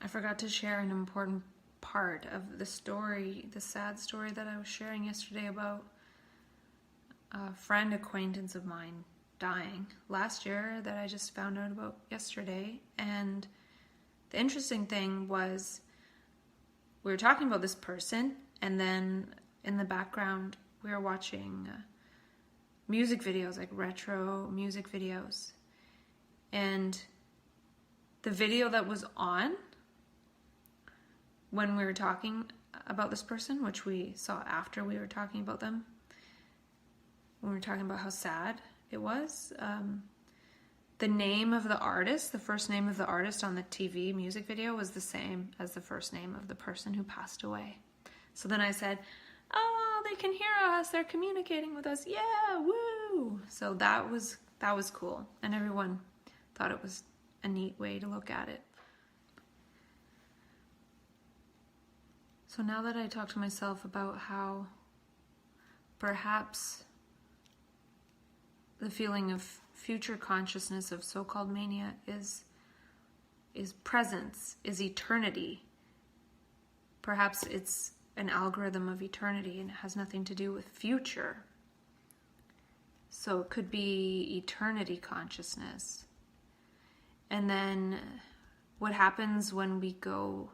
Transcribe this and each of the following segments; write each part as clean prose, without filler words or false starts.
I forgot to share an important part of the story, the sad story that I was sharing yesterday about a friend acquaintance of mine dying last year that I just found out about yesterday. And the interesting thing was we were talking about this person, and then in the background we were watching music videos, like retro music videos. And the video that was on when we were talking about this person, which we saw after we were talking about them, when we were talking about how sad it was, the name of the artist, the first name of the artist on the TV music video was the same as the first name of the person who passed away. So then I said, oh, they can hear us, they're communicating with us, yeah, woo! So that was cool, and everyone thought it was a neat way to look at it. So now that I talk to myself about how perhaps the feeling of future consciousness of so-called mania is presence, is eternity. Perhaps it's an algorithm of eternity and it has nothing to do with future. So it could be eternity consciousness. And then what happens when we go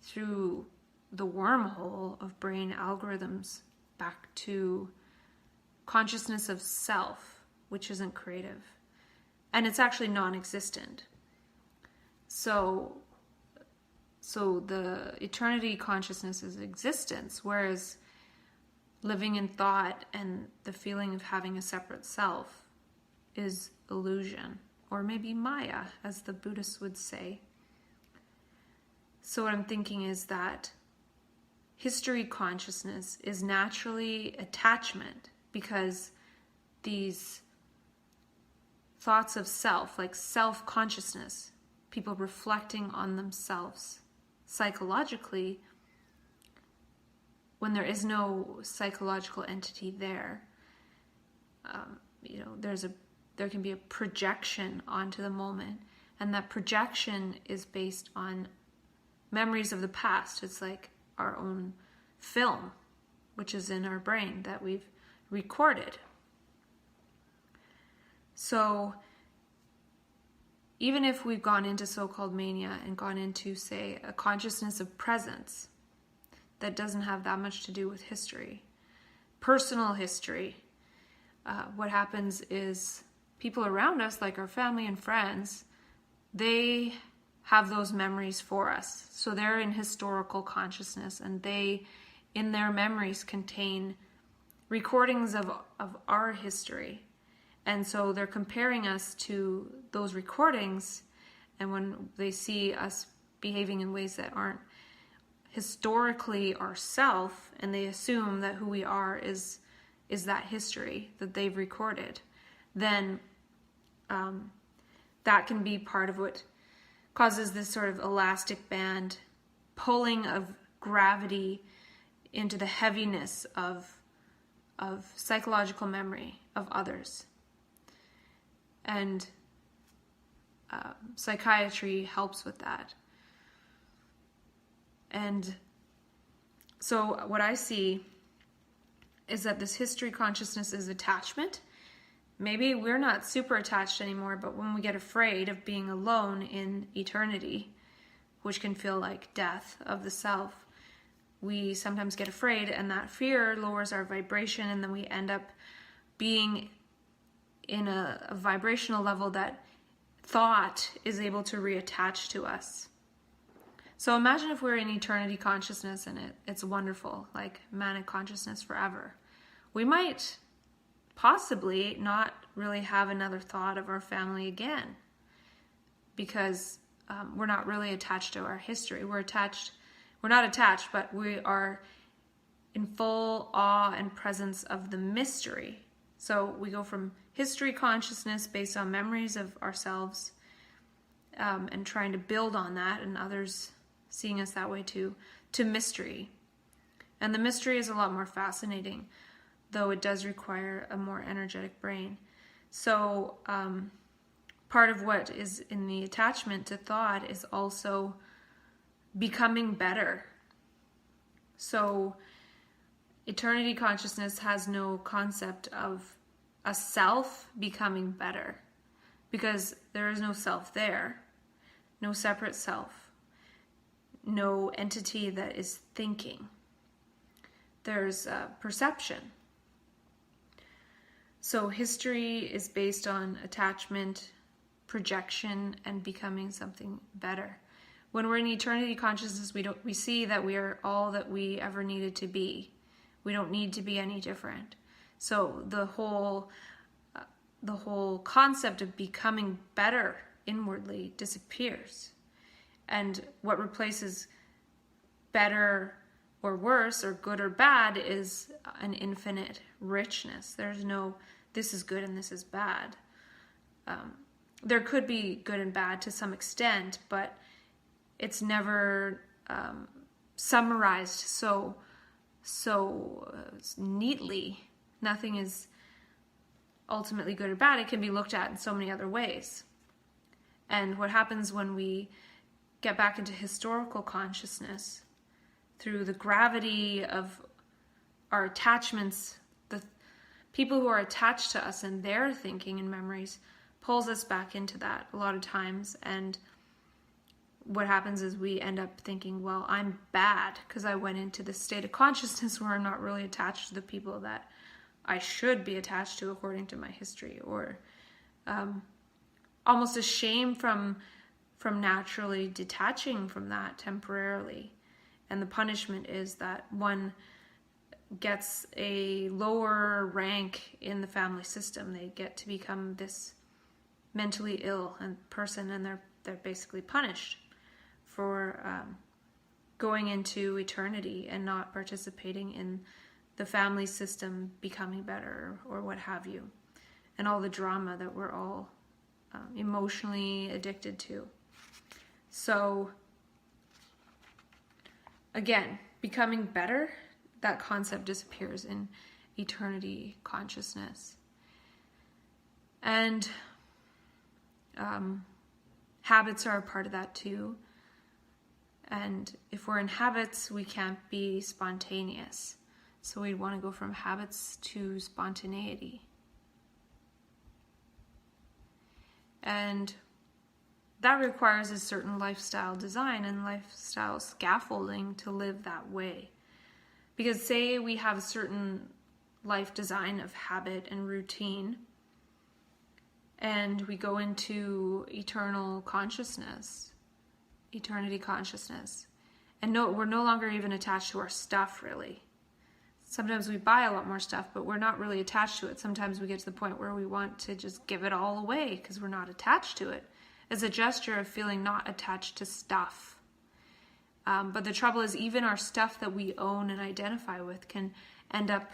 through the wormhole of brain algorithms back to consciousness of self, which isn't creative, and it's actually non-existent. So the eternity consciousness is existence, whereas living in thought and the feeling of having a separate self is illusion, or maybe maya, as the Buddhists would say. So what I'm thinking is that history consciousness is naturally attachment, because these thoughts of self, like self-consciousness, people reflecting on themselves psychologically, when there is no psychological entity there, there can be a projection onto the moment, and that projection is based on memories of the past. It's like our own film, which is in our brain that we've recorded. So even if we've gone into so-called mania and gone into, say, a consciousness of presence that doesn't have that much to do with history, personal history, what happens is people around us, like our family and friends, they have those memories for us. So they're in historical consciousness, and they, in their memories, contain recordings of our history. And so they're comparing us to those recordings, and when they see us behaving in ways that aren't historically ourself, and they assume that who we are is that history that they've recorded, then that can be part of what causes this sort of elastic band pulling of gravity into the heaviness of psychological memory of others. And psychiatry helps with that. And so what I see is that this history consciousness is attachment. Maybe we're not super attached anymore, but when we get afraid of being alone in eternity, which can feel like death of the self, we sometimes get afraid, and that fear lowers our vibration, and then we end up being in a vibrational level that thought is able to reattach to us. So imagine if we're in eternity consciousness and it's wonderful, like manic consciousness forever. We might possibly not really have another thought of our family again, because we're not really attached to our history. We're not attached, but we are in full awe and presence of the mystery. So we go from history consciousness based on memories of ourselves, and trying to build on that, and others seeing us that way too, to mystery. And the mystery is a lot more fascinating, though it does require a more energetic brain. So part of what is in the attachment to thought is also becoming better. So eternity consciousness has no concept of a self becoming better, because there is no self there, no separate self, no entity that is thinking. There's perception. So history is based on attachment, projection, and becoming something better. When we're in eternity consciousness, we see that we are all that we ever needed to be. We don't need to be any different. So the whole concept of becoming better inwardly disappears. And what replaces better or worse or good or bad is an infinite richness. There's no, this is good and this is bad. There could be good and bad to some extent, but it's never summarized so neatly. Nothing is ultimately good or bad. It can be looked at in so many other ways. And what happens when we get back into historical consciousness, through the gravity of our attachments, the people who are attached to us and their thinking and memories pulls us back into that a lot of times. And what happens is we end up thinking, well, I'm bad because I went into this state of consciousness where I'm not really attached to the people that I should be attached to according to my history, or almost a shame from naturally detaching from that temporarily. And the punishment is that one gets a lower rank in the family system. They get to become this mentally ill person, and they're basically punished for going into eternity and not participating in the family system becoming better or what have you, and all the drama that we're all emotionally addicted to. So again, becoming better, that concept disappears in eternity consciousness. And habits are a part of that too. And if we're in habits, we can't be spontaneous. So we'd want to go from habits to spontaneity. And that requires a certain lifestyle design and lifestyle scaffolding to live that way. Because say we have a certain life design of habit and routine, and we go into eternity consciousness, and we're no longer even attached to our stuff, really. Sometimes we buy a lot more stuff, but we're not really attached to it. Sometimes we get to the point where we want to just give it all away because we're not attached to it. As a gesture of feeling not attached to stuff. But the trouble is, even our stuff that we own and identify with can end up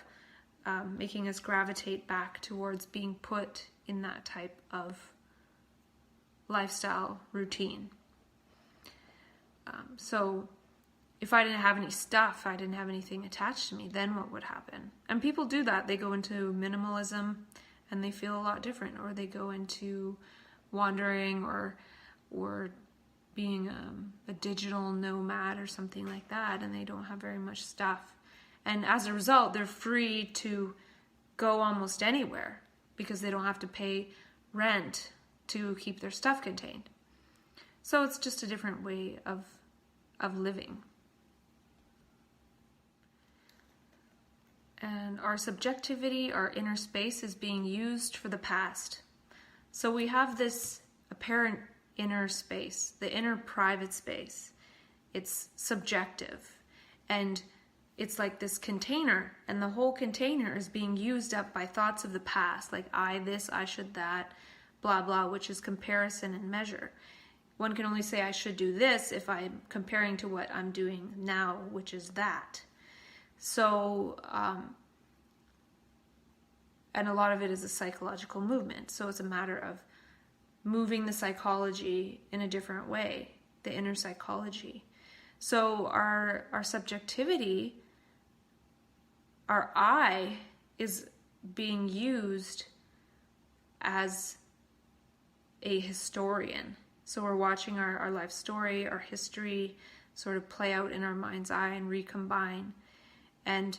making us gravitate back towards being put in that type of lifestyle routine. So if I didn't have any stuff, I didn't have anything attached to me, then what would happen? And people do that. They go into minimalism and they feel a lot different, or they go into wandering or being a digital nomad or something like that, and they don't have very much stuff. And as a result, they're free to go almost anywhere because they don't have to pay rent to keep their stuff contained. So it's just a different way of living. And our subjectivity, our inner space, is being used for the past. So we have this apparent inner space, the inner private space. It's subjective. And it's like this container, and the whole container is being used up by thoughts of the past, like I this, I should that, blah, blah, which is comparison and measure. One can only say I should do this if I'm comparing to what I'm doing now, which is that. So, and a lot of it is a psychological movement. So it's a matter of moving the psychology in a different way, the inner psychology. So our subjectivity, our I, is being used as a historian. So we're watching our life story, our history sort of play out in our mind's eye and recombine. And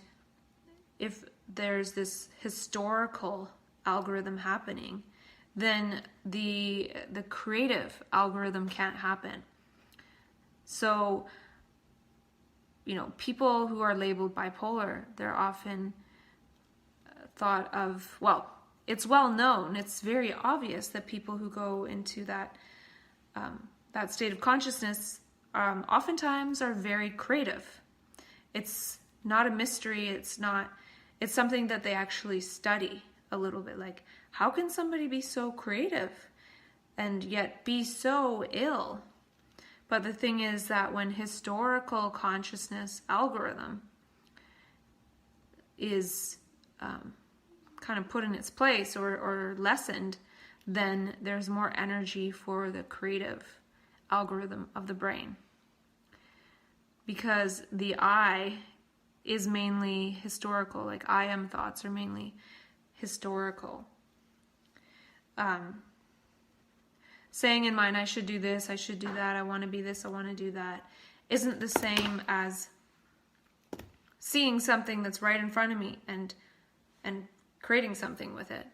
if there's this historical algorithm happening, then the creative algorithm can't happen. So, people who are labeled bipolar, they're often thought of, well, it's well known, it's very obvious that people who go into that state of consciousness oftentimes are very creative. It's not a mystery, it's something that they actually study a little bit. Like, how can somebody be so creative and yet be so ill? But the thing is that when historical consciousness algorithm is kind of put in its place or lessened, then there's more energy for the creative algorithm of the brain. Because the I is mainly historical, like I am thoughts are mainly historical. Saying in mind, I should do this, I should do that, I want to be this, I want to do that, isn't the same as seeing something that's right in front of me and creating something with it.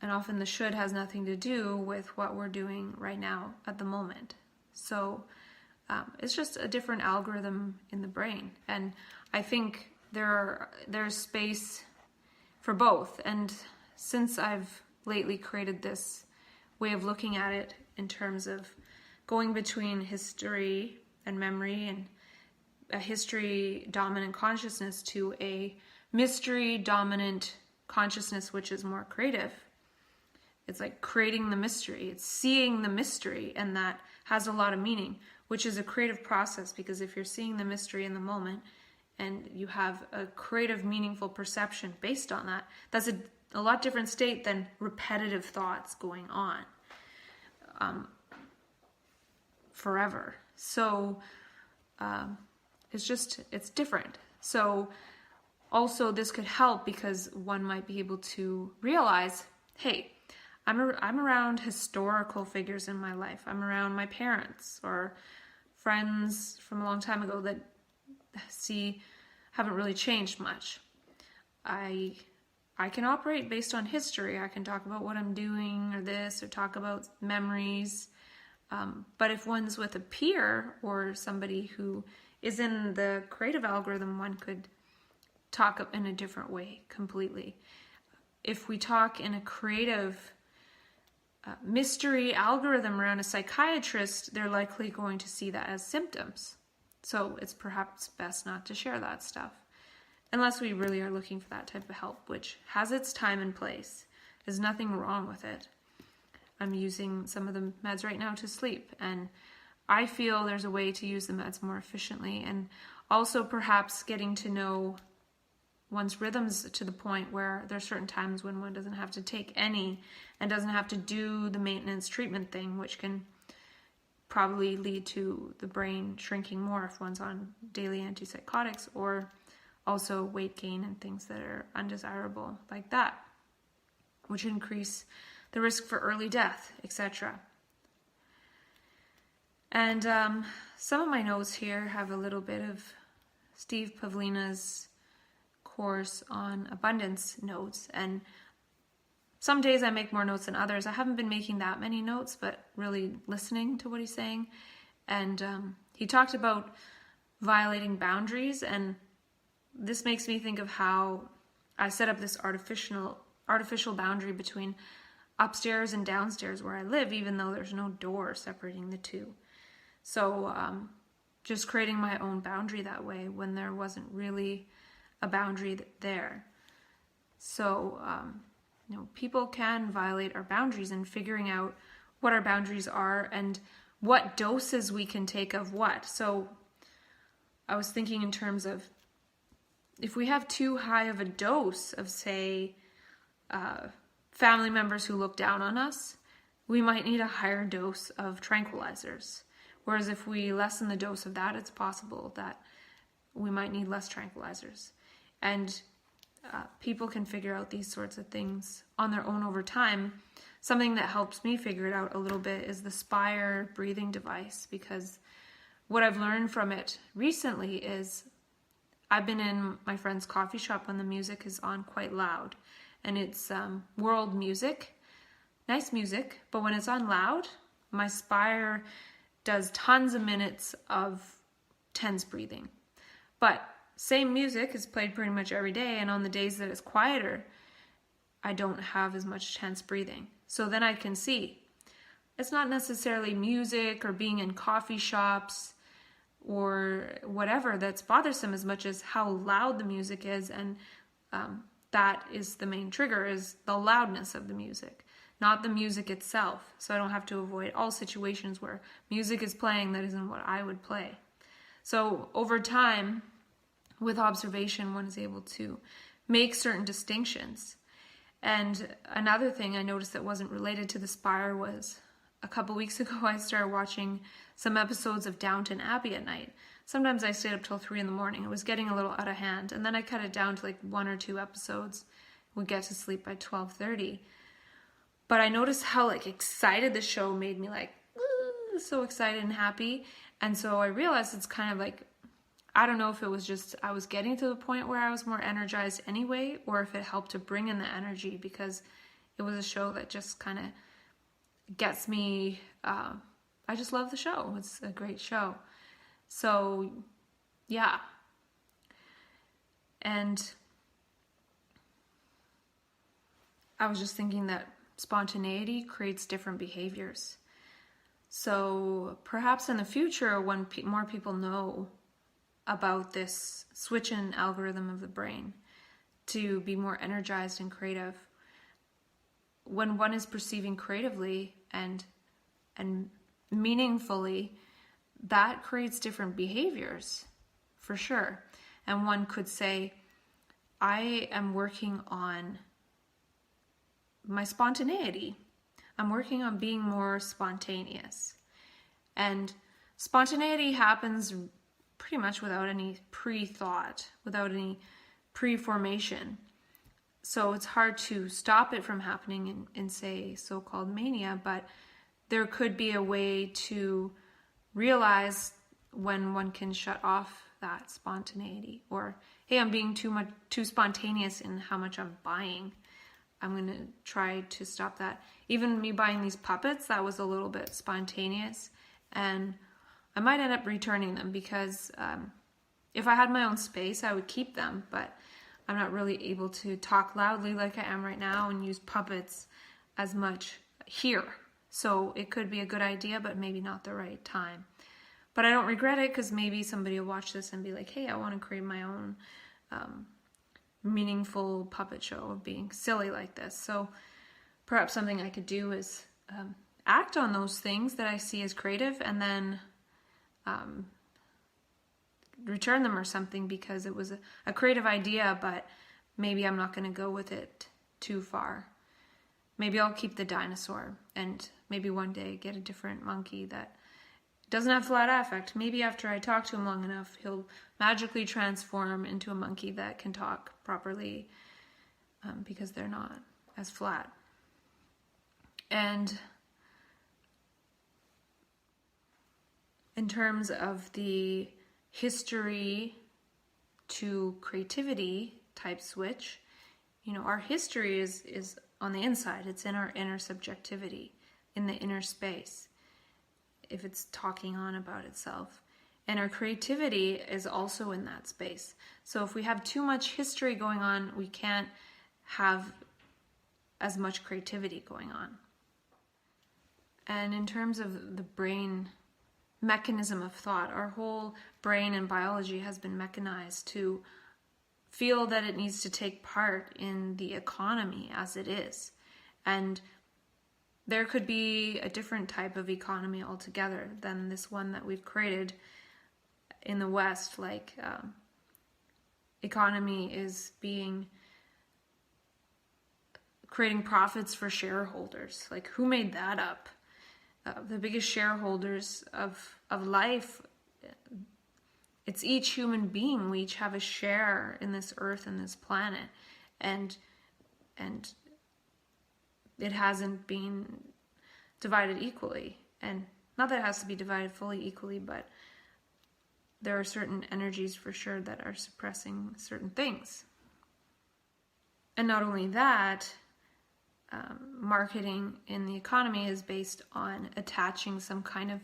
And often the should has nothing to do with what we're doing right now at the moment. So it's just a different algorithm in the brain. And I think there's space for both. And since I've lately created this way of looking at it in terms of going between history and memory and a history dominant consciousness to a mystery dominant consciousness, which is more creative. It's like creating the mystery. It's seeing the mystery, and that has a lot of meaning, which is a creative process, because if you're seeing the mystery in the moment and you have a creative, meaningful perception based on that, that's a lot different state than repetitive thoughts going on forever. So it's different. So also this could help because one might be able to realize, hey, I'm around historical figures in my life. I'm around my parents or friends from a long time ago that haven't really changed much. I can operate based on history. I can talk about what I'm doing or this, or talk about memories. But if one's with a peer or somebody who is in the creative algorithm, one could talk in a different way completely. If we talk in a creative mystery algorithm around a psychiatrist, they're likely going to see that as symptoms. So it's perhaps best not to share that stuff unless we really are looking for that type of help, which has its time and place. There's nothing wrong with it. I'm using some of the meds right now to sleep, and I feel there's a way to use the meds more efficiently, and also perhaps getting to know one's rhythms to the point where there's certain times when one doesn't have to take any and doesn't have to do the maintenance treatment thing, which can probably lead to the brain shrinking more if one's on daily antipsychotics, or also weight gain and things that are undesirable like that, which increase the risk for early death, etc. And some of my notes here have a little bit of Steve Pavlina's course on abundance notes, and some days I make more notes than others. I haven't been making that many notes, but really listening to what he's saying. And he talked about violating boundaries, and this makes me think of how I set up this artificial boundary between upstairs and downstairs where I live, even though there's no door separating the two. So just creating my own boundary that way when there wasn't really a boundary there. So, people can violate our boundaries, and figuring out what our boundaries are and what doses we can take of what. So I was thinking in terms of, if we have too high of a dose of, say, family members who look down on us, we might need a higher dose of tranquilizers. Whereas if we lessen the dose of that, it's possible that we might need less tranquilizers. And people can figure out these sorts of things on their own over time. something that helps me figure it out a little bit is the Spire breathing device, because what I've learned from it recently is I've been in my friend's coffee shop when the music is on quite loud, and it's world music, nice music, but when it's on loud, my Spire does tons of minutes of tense breathing. But same music is played pretty much every day, and on the days that it's quieter, I don't have as much tense breathing. So then I can see it's not necessarily music or being in coffee shops or whatever that's bothersome as much as how loud the music is, and that is the main trigger, is the loudness of the music, not the music itself. So I don't have to avoid all situations where music is playing that isn't what I would play. So over time, with observation, one is able to make certain distinctions. And another thing I noticed that wasn't related to the Spire was a couple weeks ago I started watching some episodes of Downton Abbey at night. Sometimes I stayed up till 3 a.m. It was getting a little out of hand, and then I cut it down to like 1 or 2 episodes. Would get to sleep by 12:30. But I noticed how like excited the show made me, like so excited and happy. And so I realized it's kind of like, I don't know if it was just I was getting to the point where I was more energized anyway, or if it helped to bring in the energy, because it was a show that just kind of gets me, I just love the show. It's a great show. So yeah. And I was just thinking that spontaneity creates different behaviors. So perhaps in the future, when more people know about this switch in algorithm of the brain to be more energized and creative, when one is perceiving creatively and meaningfully, that creates different behaviors for sure. And one could say, I am working on my spontaneity. I'm working on being more spontaneous. And spontaneity happens pretty much without any pre-thought, without any pre-formation. So it's hard to stop it from happening in say, so-called mania, but there could be a way to realize when one can shut off that spontaneity. Or, hey, I'm being too spontaneous in how much I'm buying. I'm going to try to stop that. Even me buying these puppets, that was a little bit spontaneous. And I might end up returning them, because if I had my own space, I would keep them. But I'm not really able to talk loudly like I am right now and use puppets as much here. So it could be a good idea, but maybe not the right time. But I don't regret it, because maybe somebody will watch this and be like, hey, I want to create my own meaningful puppet show of being silly like this. So perhaps something I could do is act on those things that I see as creative, and then return them or something, because it was a creative idea, but maybe I'm not going to go with it too far. Maybe I'll keep the dinosaur, and maybe one day get a different monkey that doesn't have flat affect. Maybe after I talk to him long enough, he'll magically transform into a monkey that can talk properly, because they're not as flat. And in terms of the history to creativity type switch, our history is on the inside. It's in our inner subjectivity, in the inner space, if it's talking on about itself. And our creativity is also in that space. So if we have too much history going on, we can't have as much creativity going on. And in terms of the brain mechanism of thought, our whole brain and biology has been mechanized to feel that it needs to take part in the economy as it is. And there could be a different type of economy altogether than this one that we've created in the West. Like economy is creating profits for shareholders. Like, who made that up? The biggest shareholders of life, it's each human being. We each have a share in this earth and this planet, and it hasn't been divided equally. And not that it has to be divided fully equally, but there are certain energies for sure that are suppressing certain things. And not only that, marketing in the economy is based on attaching some kind of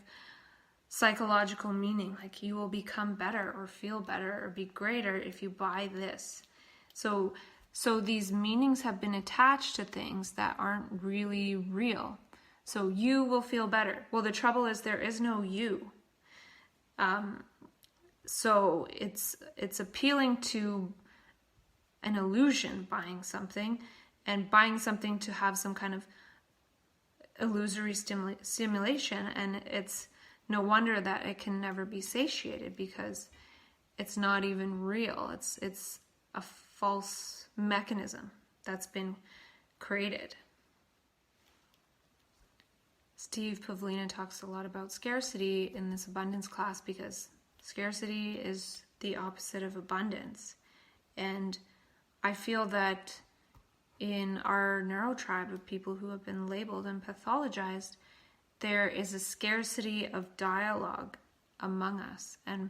psychological meaning, like you will become better or feel better or be greater if you buy this. So these meanings have been attached to things that aren't really real. So you will feel better. Well, the trouble is there is no you. So it's appealing to an illusion, buying something, and buying something to have some kind of illusory stimulation, and it's no wonder that it can never be satiated, because it's not even real. It's a false mechanism that's been created. Steve Pavlina talks a lot about scarcity in this abundance class, because scarcity is the opposite of abundance. And I feel that in our neurotribe of people who have been labeled and pathologized, there is a scarcity of dialogue among us. And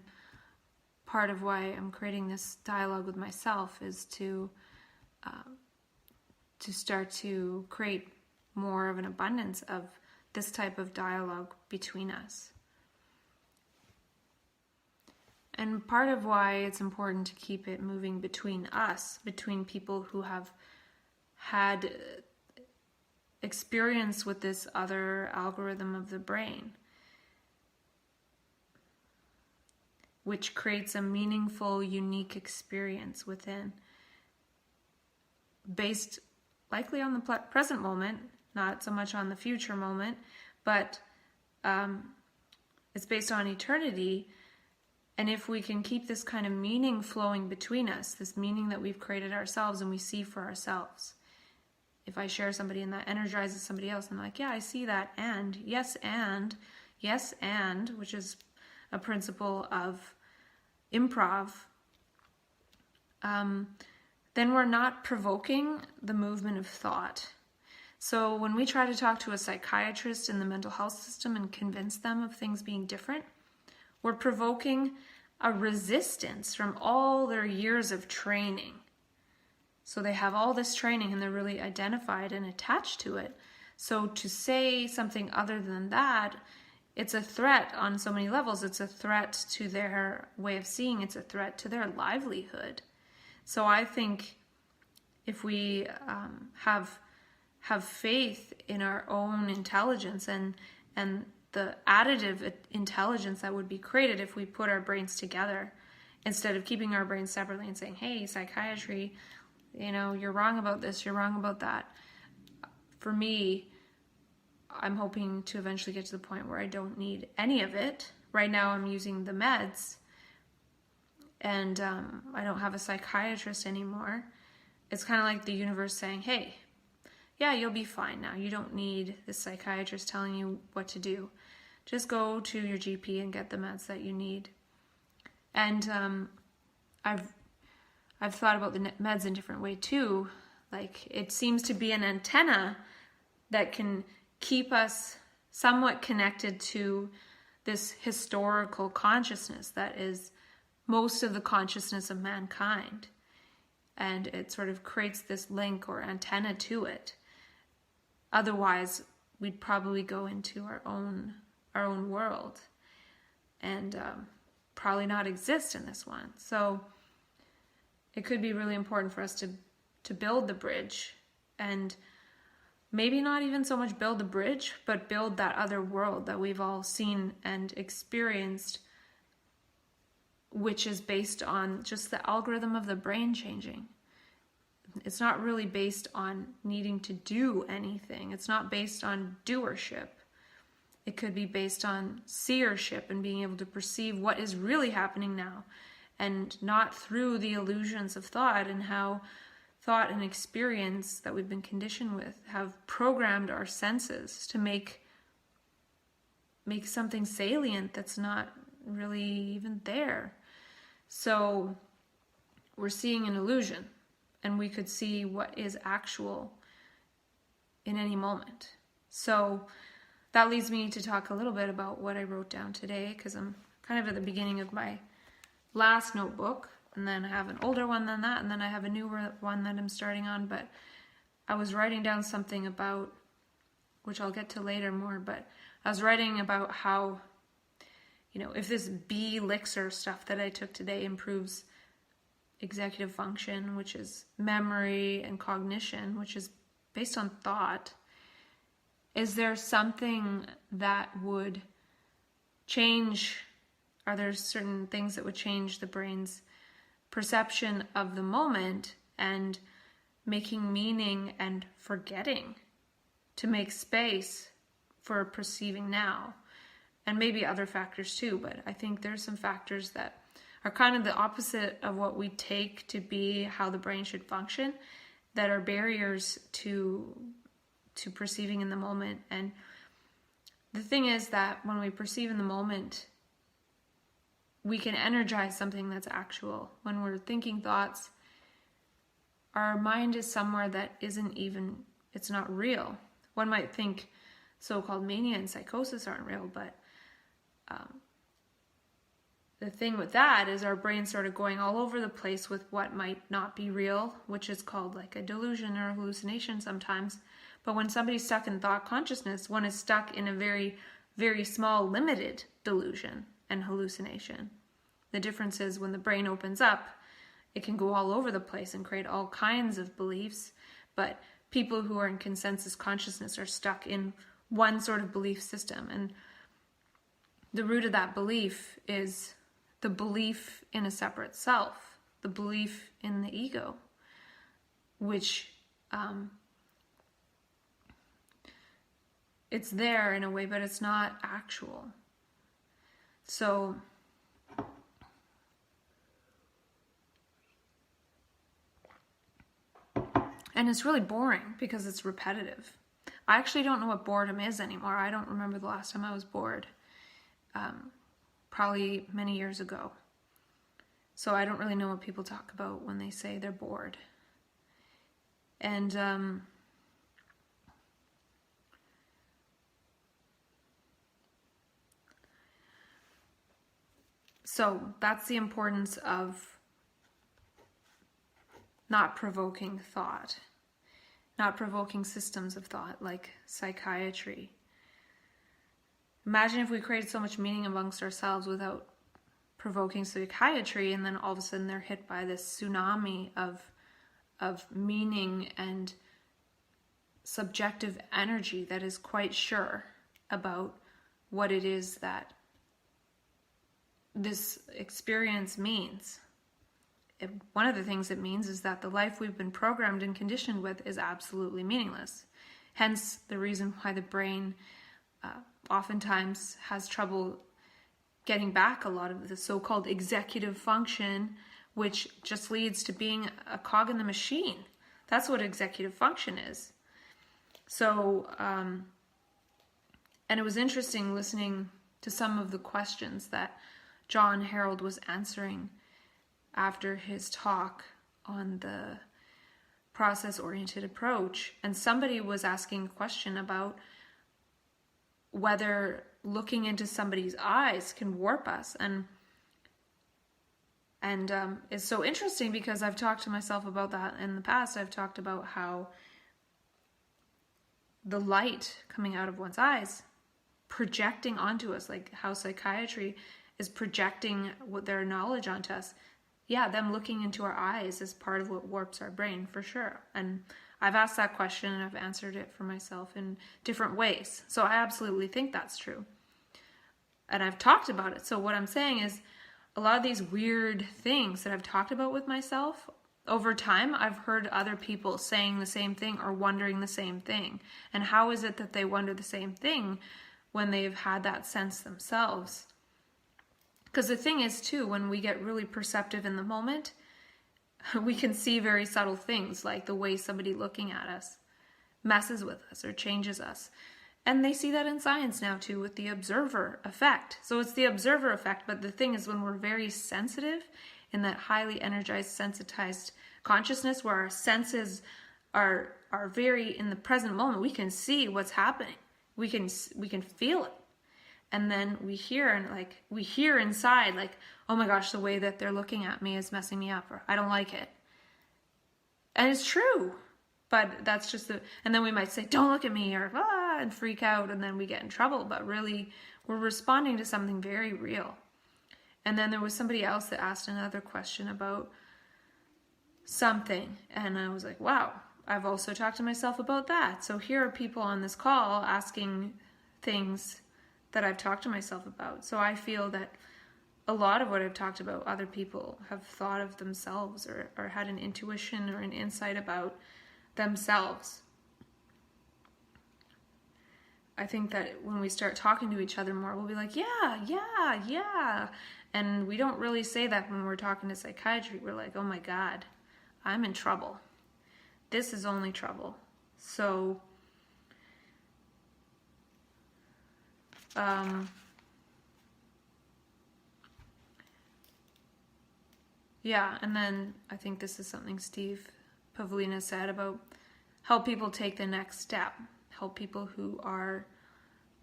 part of why I'm creating this dialogue with myself is to start to create more of an abundance of this type of dialogue between us. And part of why it's important to keep it moving between us, between people who have had experience with this other algorithm of the brain, which creates a meaningful, unique experience within, based likely on the present moment, not so much on the future moment, but it's based on eternity. And if we can keep this kind of meaning flowing between us, this meaning that we've created ourselves and we see for ourselves. If I share somebody and that energizes somebody else, I'm like, yeah, I see that, and, which is a principle of improv, then we're not provoking the movement of thought. So when we try to talk to a psychiatrist in the mental health system and convince them of things being different, we're provoking a resistance from all their years of training. So they have all this training and they're really identified and attached to it. So to say something other than that, it's a threat on so many levels. It's a threat to their way of seeing. It's a threat to their livelihood. So I think if we have faith in our own intelligence and the additive intelligence that would be created if we put our brains together, instead of keeping our brains separately and saying, hey, psychiatry, you're wrong about this, you're wrong about that. For me, I'm hoping to eventually get to the point where I don't need any of it. Right now I'm using the meds, and I don't have a psychiatrist anymore. It's kind of like the universe saying, hey, yeah, you'll be fine now. You don't need this psychiatrist telling you what to do. Just go to your GP and get the meds that you need. And I've thought about the meds in a different way too. Like, it seems to be an antenna that can keep us somewhat connected to this historical consciousness that is most of the consciousness of mankind. And it sort of creates this link or antenna to it. Otherwise, we'd probably go into our own world and probably not exist in this one. So it could be really important for us to build the bridge, and maybe not even so much build the bridge, but build that other world that we've all seen and experienced, which is based on just the algorithm of the brain changing. It's not really based on needing to do anything. It's not based on doership. It could be based on seership and being able to perceive what is really happening now, and not through the illusions of thought, and how thought and experience that we've been conditioned with have programmed our senses to make something salient that's not really even there. So we're seeing an illusion, and we could see what is actual in any moment. So that leads me to talk a little bit about what I wrote down today, because I'm kind of at the beginning of my last notebook, and then I have an older one than that, and then I have a newer one that I'm starting on. But I was writing down something about, which I'll get to later more, but I was writing about how, if this B elixir stuff that I took today improves executive function, which is memory, and cognition, which is based on thought, is there something that would change? Are there certain things that would change the brain's perception of the moment and making meaning and forgetting to make space for perceiving now? And maybe other factors too, but I think there's some factors that are kind of the opposite of what we take to be how the brain should function, that are barriers to perceiving in the moment. And the thing is that when we perceive in the moment, we can energize something that's actual. When we're thinking thoughts, our mind is somewhere that it's not real. One might think so-called mania and psychosis aren't real, but the thing with that is our brain's sort of going all over the place with what might not be real, which is called like a delusion or a hallucination sometimes. But when somebody's stuck in thought consciousness, one is stuck in a very, very small, limited delusion and hallucination. The difference is when the brain opens up, it can go all over the place and create all kinds of beliefs. But people who are in consensus consciousness are stuck in one sort of belief system. And the root of that belief is the belief in a separate self, the belief in the ego, which it's there in a way, but it's not actual. So and it's really boring because it's repetitive. I actually don't know what boredom is anymore. I don't remember the last time I was bored. Probably many years ago. So I don't really know what people talk about when they say they're bored. And so that's the importance of not provoking thought, not provoking systems of thought like psychiatry. Imagine if we created so much meaning amongst ourselves without provoking psychiatry, and then all of a sudden they're hit by this tsunami of meaning and subjective energy that is quite sure about what it is that this experience means. One of the things it means is that the life we've been programmed and conditioned with is absolutely meaningless. Hence the reason why the brain oftentimes has trouble getting back a lot of the so-called executive function, which just leads to being a cog in the machine. That's what executive function is. So, and it was interesting listening to some of the questions that John Harold was answering after his talk on the process-oriented approach. And somebody was asking a question about whether looking into somebody's eyes can warp us. And it's so interesting because I've talked to myself about that in the past. I've talked about how the light coming out of one's eyes projecting onto us, like how psychiatry is projecting what their knowledge onto us. Yeah, them looking into our eyes is part of what warps our brain, for sure. And I've asked that question and I've answered it for myself in different ways. So I absolutely think that's true. And I've talked about it. So what I'm saying is a lot of these weird things that I've talked about with myself, over time, I've heard other people saying the same thing or wondering the same thing. And how is it that they wonder the same thing when they've had that sense themselves? Because the thing is, too, when we get really perceptive in the moment, we can see very subtle things, like the way somebody looking at us messes with us or changes us. And they see that in science now, too, with the observer effect. So it's the observer effect, but the thing is when we're very sensitive in that highly energized, sensitized consciousness where our senses are very in the present moment. We can see what's happening. We can feel it. And then we hear inside, like, oh my gosh, the way that they're looking at me is messing me up, or I don't like it. And it's true. But that's just and then we might say, don't look at me, or and freak out, and then we get in trouble. But really, we're responding to something very real. And then there was somebody else that asked another question about something. And I was like, wow, I've also talked to myself about that. So here are people on this call asking things that I've talked to myself about. So I feel that a lot of what I've talked about, other people have thought of themselves, or had an intuition or an insight about themselves. I think that when we start talking to each other more, we'll be like, yeah. And we don't really say that when we're talking to psychiatry. We're like, oh my God, I'm in trouble. This is only trouble. So, yeah, and then I think this is something Steve Pavlina said about help people take the next step. Help people who are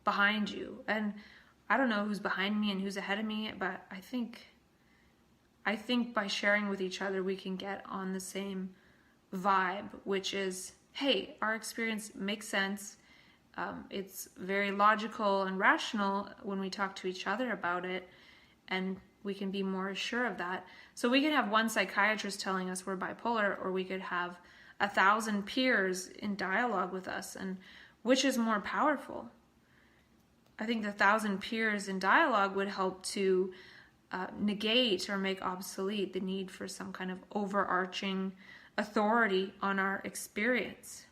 behind you. And I don't know who's behind me and who's ahead of me, but I think by sharing with each other, we can get on the same vibe, which is, hey, our experience makes sense. It's very logical and rational when we talk to each other about it, and we can be more sure of that. So we could have one psychiatrist telling us we're bipolar, or we could have 1,000 peers in dialogue with us. And which is more powerful? I think the 1,000 peers in dialogue would help to negate or make obsolete the need for some kind of overarching authority on our experience.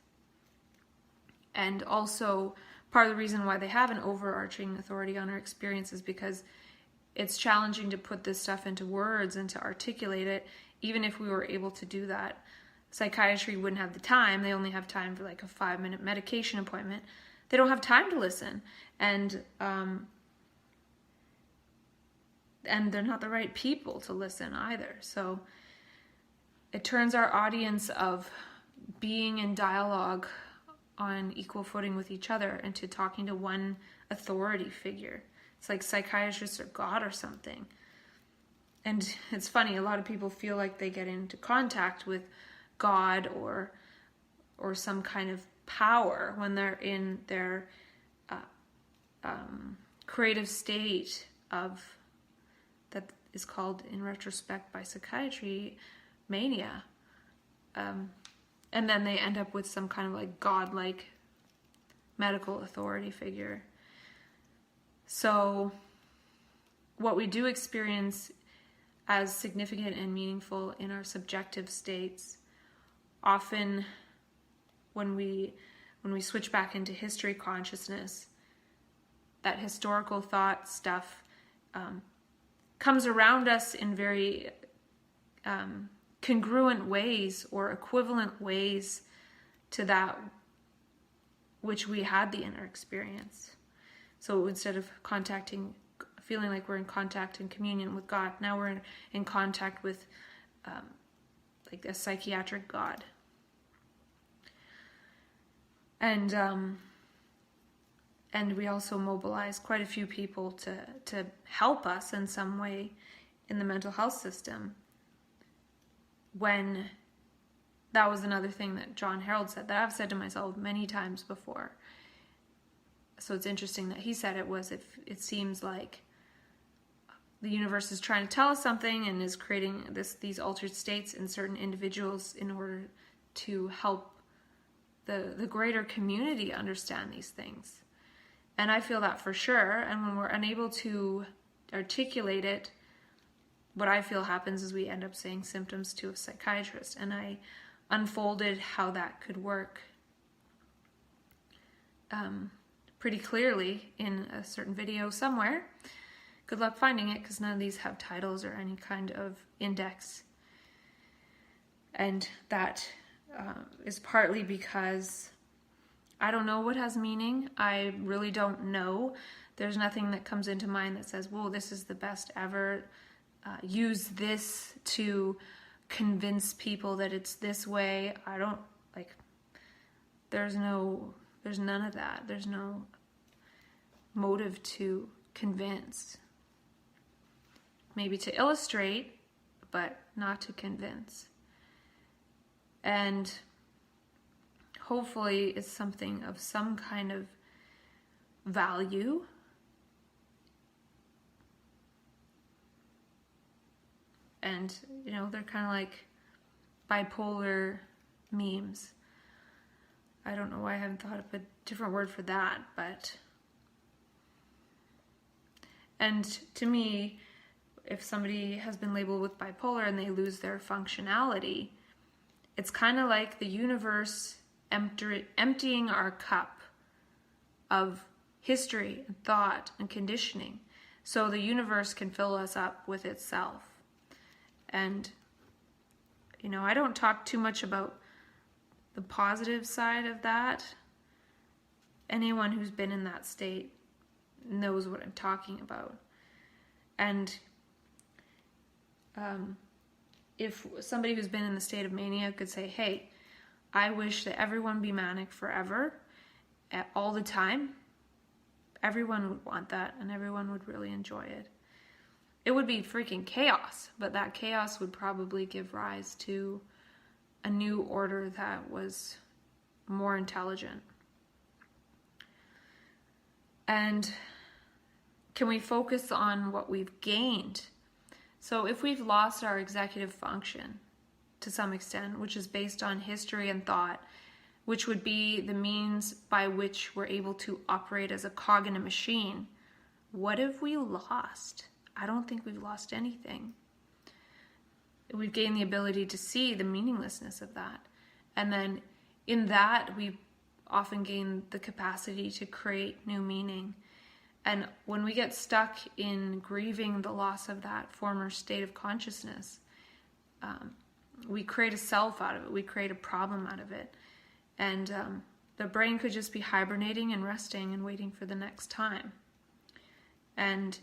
And also, part of the reason why they have an overarching authority on our experience is because it's challenging to put this stuff into words and to articulate it. Even if we were able to do that, psychiatry wouldn't have the time. They only have time for like a 5-minute medication appointment. They don't have time to listen. And they're not the right people to listen either. So it turns our audience of being in dialogue on equal footing with each other into talking to one authority figure. It's like psychiatrists or God or something. And it's funny, a lot of people feel like they get into contact with God or some kind of power when they're in their creative state of, that is called in retrospect by psychiatry, mania. And then they end up with some kind of like godlike medical authority figure. So what we do experience as significant and meaningful in our subjective states, often when we switch back into history consciousness, that historical thought stuff comes around us in very congruent ways or equivalent ways to that which we had the inner experience. So instead of feeling like we're in contact and communion with God, now we're in contact with like a psychiatric God. And we also mobilize quite a few people to help us in some way in the mental health system. When that was another thing that John Harold said, that I've said to myself many times before. So it's interesting that he said it was, if it seems like the universe is trying to tell us something and is creating these altered states in certain individuals in order to help the greater community understand these things. And I feel that for sure. And when we're unable to articulate it, what I feel happens is we end up saying symptoms to a psychiatrist. And I unfolded how that could work pretty clearly in a certain video somewhere. Good luck finding it, because none of these have titles or any kind of index. And that is partly because I don't know what has meaning. I really don't know. There's nothing that comes into mind that says, whoa, this is the best ever. Use this to convince people that it's this way. there's none of that. There's no motive to convince. Maybe to illustrate, but not to convince. And hopefully it's something of some kind of value. And, they're kind of like bipolar memes. I don't know why I haven't thought of a different word for that, but... And to me, if somebody has been labeled with bipolar and they lose their functionality, it's kind of like the universe emptying our cup of history and thought and conditioning so the universe can fill us up with itself. And, I don't talk too much about the positive side of that. Anyone who's been in that state knows what I'm talking about. And if somebody who's been in the state of mania could say, hey, I wish that everyone be manic forever, all the time, everyone would want that and everyone would really enjoy it. It would be freaking chaos, but that chaos would probably give rise to a new order that was more intelligent. And can we focus on what we've gained? So if we've lost our executive function to some extent, which is based on history and thought, which would be the means by which we're able to operate as a cog in a machine, what have we lost? I don't think we've lost anything. We've gained the ability to see the meaninglessness of that. And then in that, we often gain the capacity to create new meaning. And when we get stuck in grieving the loss of that former state of consciousness, we create a self out of it. We create a problem out of it. And the brain could just be hibernating and resting and waiting for the next time. And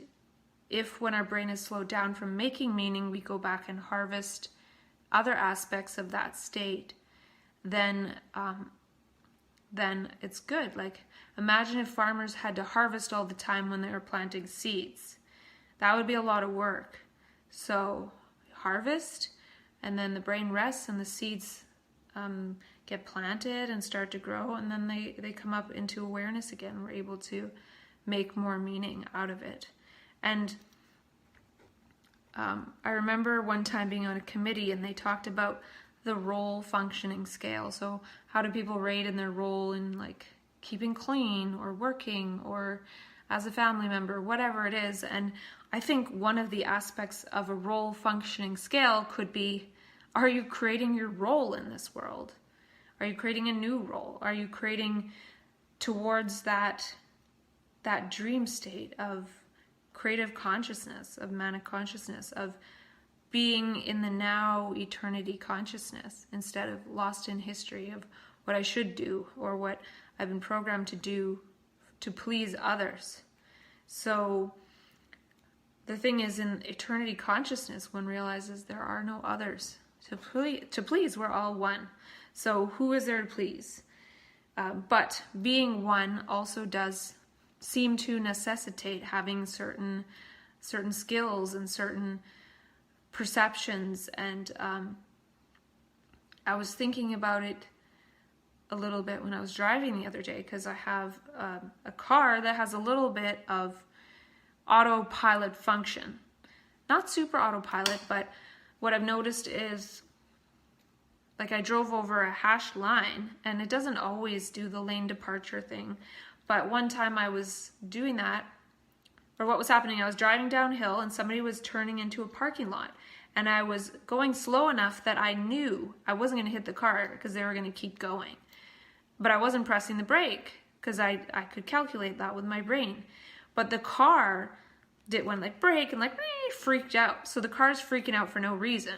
if when our brain is slowed down from making meaning, we go back and harvest other aspects of that state, then it's good. Like, imagine if farmers had to harvest all the time when they were planting seeds. That would be a lot of work. So harvest, and then the brain rests and the seeds get planted and start to grow, and then they come up into awareness again. We're able to make more meaning out of it. And I remember one time being on a committee and they talked about the role functioning scale. So how do people rate in their role in like keeping clean or working or as a family member, whatever it is. And I think one of the aspects of a role functioning scale could be, are you creating your role in this world? Are you creating a new role? Are you creating towards that dream state of creative consciousness, of manic consciousness, of being in the now eternity consciousness instead of lost in history of what I should do or what I've been programmed to do to please others. So the thing is, in eternity consciousness, one realizes there are no others to please. We're all one. So who is there to please? But being one also does seem to necessitate having certain skills and certain perceptions. And I was thinking about it a little bit when I was driving the other day, because I have a car that has a little bit of autopilot function. Not super autopilot, but what I've noticed is, like, I drove over a hashed line, and it doesn't always do the lane departure thing. But one time I was doing that, or what was happening, I was driving downhill and somebody was turning into a parking lot. And I was going slow enough that I knew I wasn't going to hit the car because they were going to keep going. But I wasn't pressing the brake because I could calculate that with my brain. But the car went like brake and like freaked out. So the car's freaking out for no reason.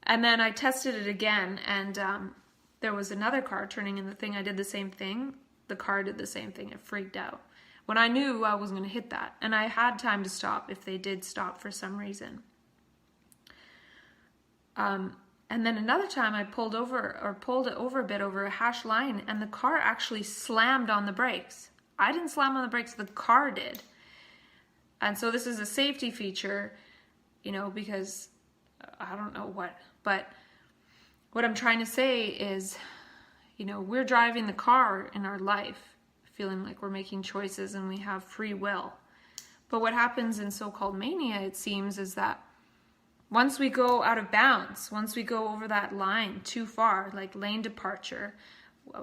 And then I tested it again, and there was another car turning in the thing. I did the same thing. The car did the same thing. It freaked out when I knew I wasn't going to hit that. And I had time to stop if they did stop for some reason. And then another time I pulled it over a bit over a hash line, and the car actually slammed on the brakes. I didn't slam on the brakes, the car did. And so this is a safety feature, because I don't know what, but what I'm trying to say is, we're driving the car in our life, feeling like we're making choices and we have free will. But what happens in so-called mania, it seems, is that once we go out of bounds, once we go over that line too far, like lane departure,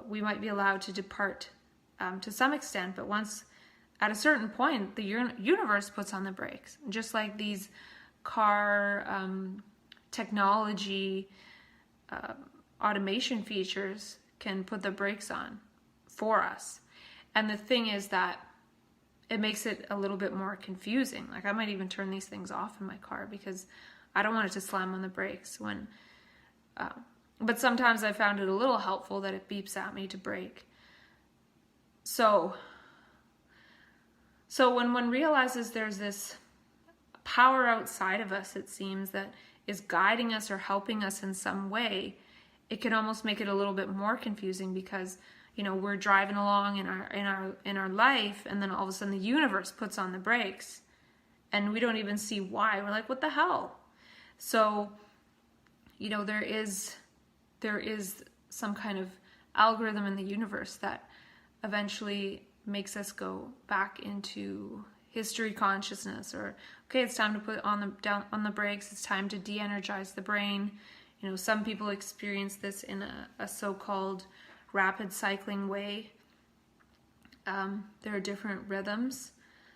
we might be allowed to depart to some extent, but once at a certain point, the universe puts on the brakes. Just like these car technology automation features can put the brakes on for us. And the thing is that it makes it a little bit more confusing. Like, I might even turn these things off in my car because I don't want it to slam on the brakes but sometimes I found it a little helpful that it beeps at me to brake. So when one realizes there's this power outside of us, it seems, that is guiding us or helping us in some way, it can almost make it a little bit more confusing because, we're driving along in our life, and then all of a sudden the universe puts on the brakes and we don't even see why. We're like, what the hell? So, there is some kind of algorithm in the universe that eventually makes us go back into history consciousness, or, okay, it's time to put on the brakes. It's time to de-energize the brain. Some people experience this in a so-called rapid cycling way. There are different rhythms,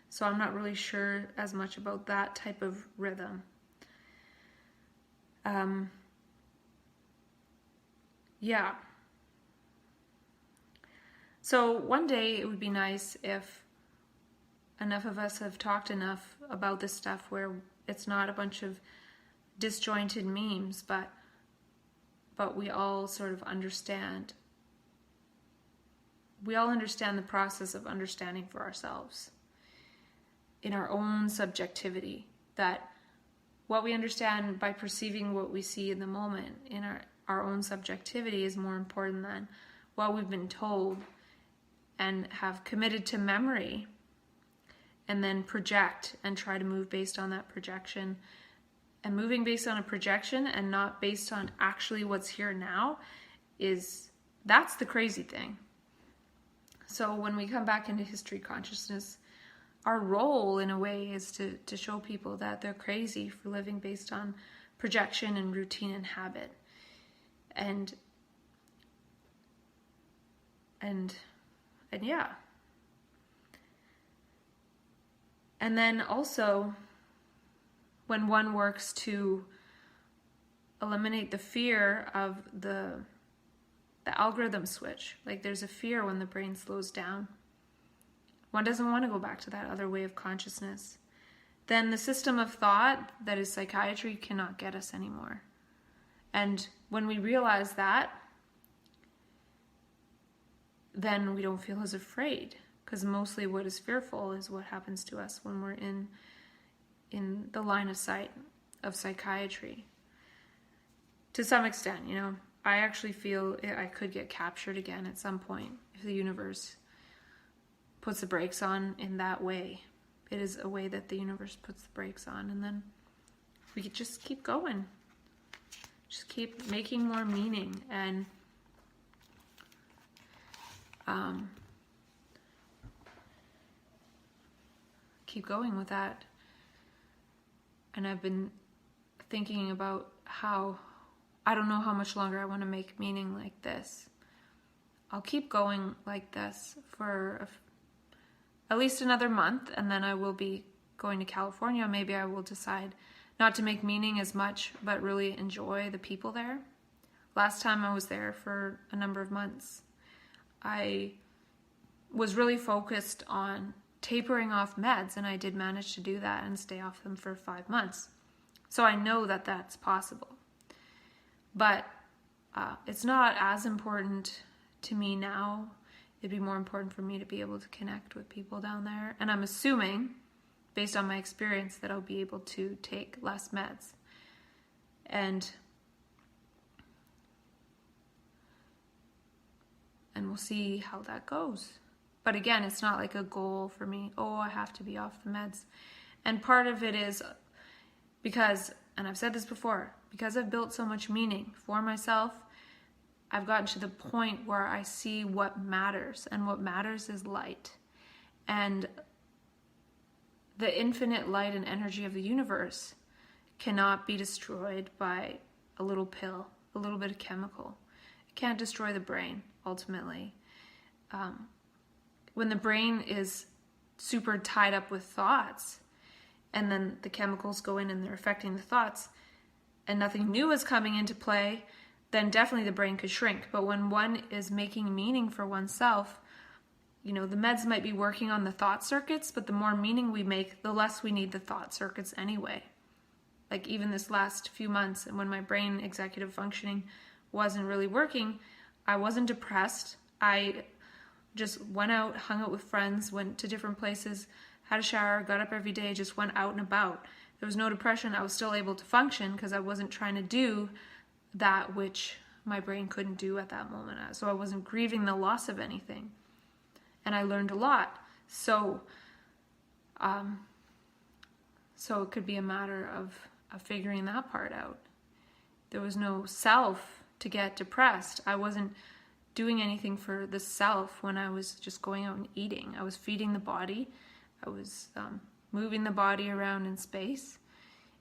so I'm not really sure as much about that type of rhythm. Yeah. So one day it would be nice if enough of us have talked enough about this stuff where it's not a bunch of disjointed memes, but we all sort of understand. We all understand the process of understanding for ourselves in our own subjectivity, that what we understand by perceiving what we see in the moment in our own subjectivity is more important than what we've been told, and have committed to memory and then project and try to move based on that projection. And moving based on a projection and not based on actually what's here now that's the crazy thing. So when we come back into history consciousness, our role in a way is to show people that they're crazy for living based on projection and routine and habit. And yeah. And then also, when one works to eliminate the fear of the algorithm switch, like there's a fear when the brain slows down. One doesn't want to go back to that other way of consciousness. Then the system of thought that is psychiatry cannot get us anymore. And when we realize that, then we don't feel as afraid, because mostly what is fearful is what happens to us when we're in the line of sight of psychiatry. To some extent, I actually feel I could get captured again at some point if the universe puts the brakes on in that way. It is a way that the universe puts the brakes on, and then we could just keep going. Just keep making more meaning and keep going with that. And I've been thinking about how I don't know how much longer I want to make meaning like this. I'll keep going like this for at least another month, and then I will be going to California. Maybe I will decide not to make meaning as much, but really enjoy the people there. Last time I was there for a number of months, I was really focused on tapering off meds, and I did manage to do that and stay off them for 5 months. So I know that that's possible. But it's not as important to me now. It'd be more important for me to be able to connect with people down there. And I'm assuming, based on my experience, that I'll be able to take less meds. And And we'll see how that goes. But again, it's not like a goal for me. Oh, I have to be off the meds. And part of it is because, and I've said this before, because I've built so much meaning for myself, I've gotten to the point where I see what matters. And what matters is light. And the infinite light and energy of the universe cannot be destroyed by a little pill, a little bit of chemical. It can't destroy the brain, ultimately. When the brain is super tied up with thoughts, and then the chemicals go in and they're affecting the thoughts, and nothing new is coming into play, then definitely the brain could shrink. But when one is making meaning for oneself, the meds might be working on the thought circuits, but the more meaning we make, the less we need the thought circuits anyway. Like even this last few months, when my brain executive functioning wasn't really working, I wasn't depressed. I just went out, hung out with friends, went to different places, had a shower, got up every day, just went out and about. There was no depression. I was still able to function because I wasn't trying to do that which my brain couldn't do at that moment. So I wasn't grieving the loss of anything. And I learned a lot. So it could be a matter of figuring that part out. There was no self to get depressed. I wasn't doing anything for the self when I was just going out and eating. I was feeding the body. I was moving the body around in space,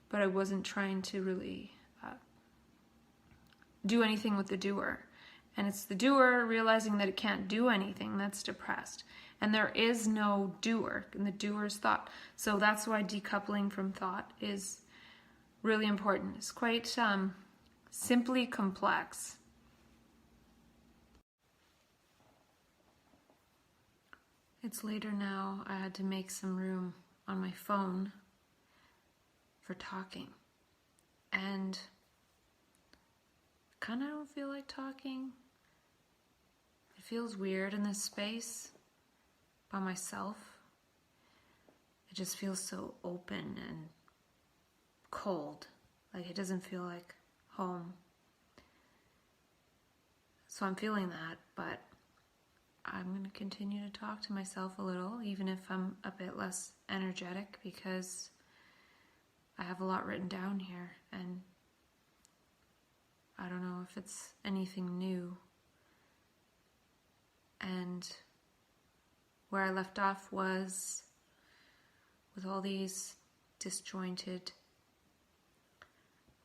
but I wasn't trying to really do anything with the doer. And it's the doer realizing that it can't do anything that's depressed. And there is no doer, and the doer's thought. So that's why decoupling from thought is really important. It's quite simply complex. It's later now. I had to make some room on my phone for talking. And I kind of don't feel like talking. It feels weird in this space by myself. It just feels so open and cold. Like it doesn't feel like home. So I'm feeling that, but I'm going to continue to talk to myself a little, even if I'm a bit less energetic, because I have a lot written down here, and I don't know if it's anything new. And where I left off was with all these disjointed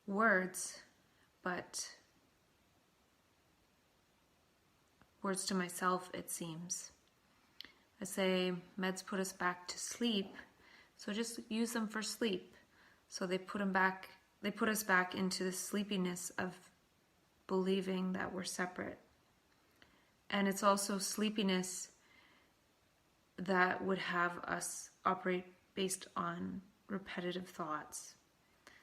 words, but words to myself, it seems. I say meds put us back to sleep, so just use them for sleep. So they put us back into the sleepiness of believing that we're separate. And it's also sleepiness that would have us operate based on repetitive thoughts.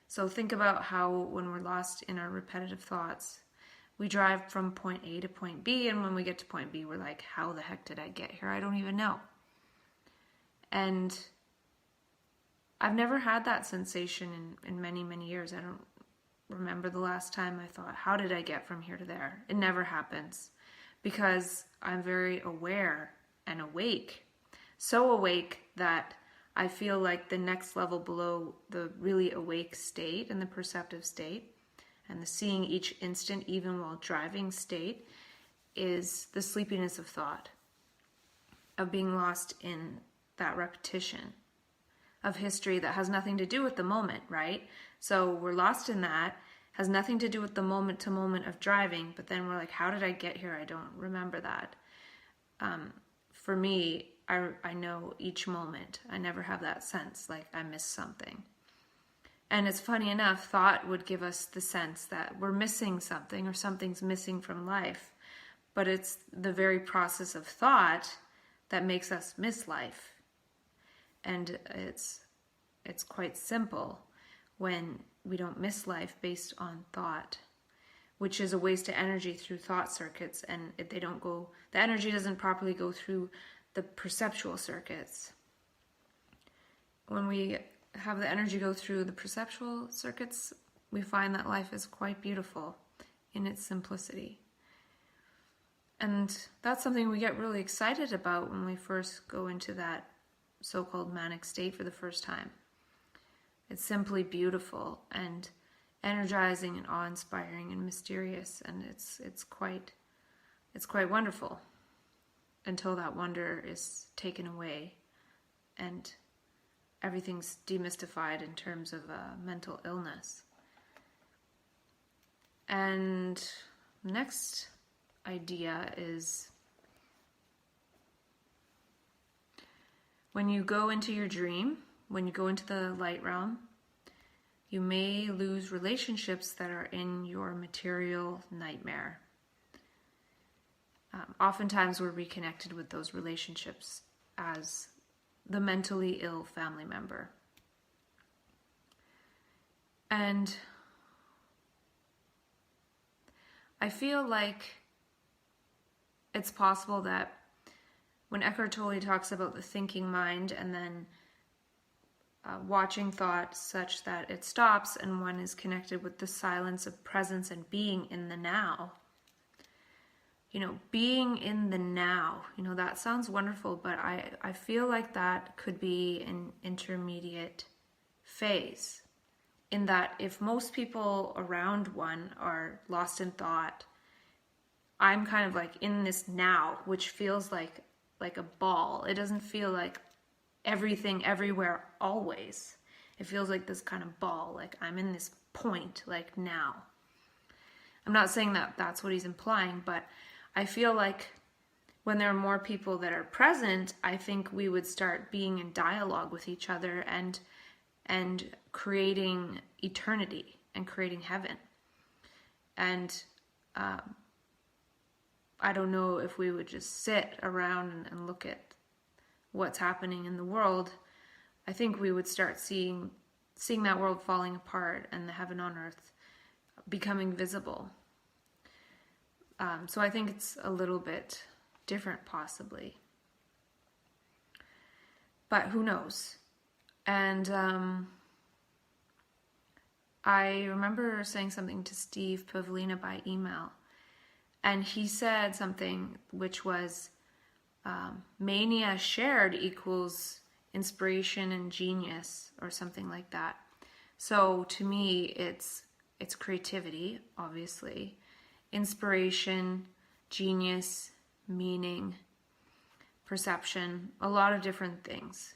So think about how when we're lost in our repetitive thoughts, we drive from point A to point B, and when we get to point B, we're like, how the heck did I get here? I don't even know. And I've never had that sensation in many, many years. I don't remember the last time I thought, how did I get from here to there? It never happens because I'm very aware and awake. So awake that I feel like the next level below the really awake state and the perceptive state and the seeing each instant even while driving state is the sleepiness of thought, of being lost in that repetition of history that has nothing to do with the moment, right? So we're lost in that, has nothing to do with the moment to moment of driving, but then we're like, how did I get here? I don't remember that. For me, I know each moment. I never have that sense like I missed something. And it's funny enough, thought would give us the sense that we're missing something or something's missing from life. But it's the very process of thought that makes us miss life. And it's quite simple when we don't miss life based on thought, which is a waste of energy through thought circuits, and the energy doesn't properly go through the perceptual circuits. When we have the energy go through the perceptual circuits, we find that life is quite beautiful in its simplicity. And that's something we get really excited about when we first go into that so-called manic state for the first time. It's simply beautiful and energizing and awe-inspiring and mysterious, and it's quite wonderful until that wonder is taken away and everything's demystified in terms of mental illness. And next idea is when you go into your dream, when you go into the light realm, you may lose relationships that are in your material nightmare. Oftentimes we're reconnected with those relationships as the mentally ill family member. And I feel like it's possible that when Eckhart Tolle talks about the thinking mind and then watching thought such that it stops and one is connected with the silence of presence and being in the now. Being in the now, that sounds wonderful, but I feel like that could be an intermediate phase. In that if most people around one are lost in thought, I'm kind of like in this now, which feels like a ball. It doesn't feel like everything everywhere always. It feels like this kind of ball, like I'm in this point, like now. I'm not saying that that's what he's implying, but I feel like when there are more people that are present, I think we would start being in dialogue with each other and creating eternity and creating heaven. And I don't know if we would just sit around and look at what's happening in the world. I think we would start seeing that world falling apart and the heaven on earth becoming visible. So I think it's a little bit different, possibly. But who knows? And I remember saying something to Steve Pavlina by email, and he said something which was, mania shared equals inspiration and genius, or something like that. So to me, it's creativity, obviously, inspiration, genius, meaning, perception, a lot of different things.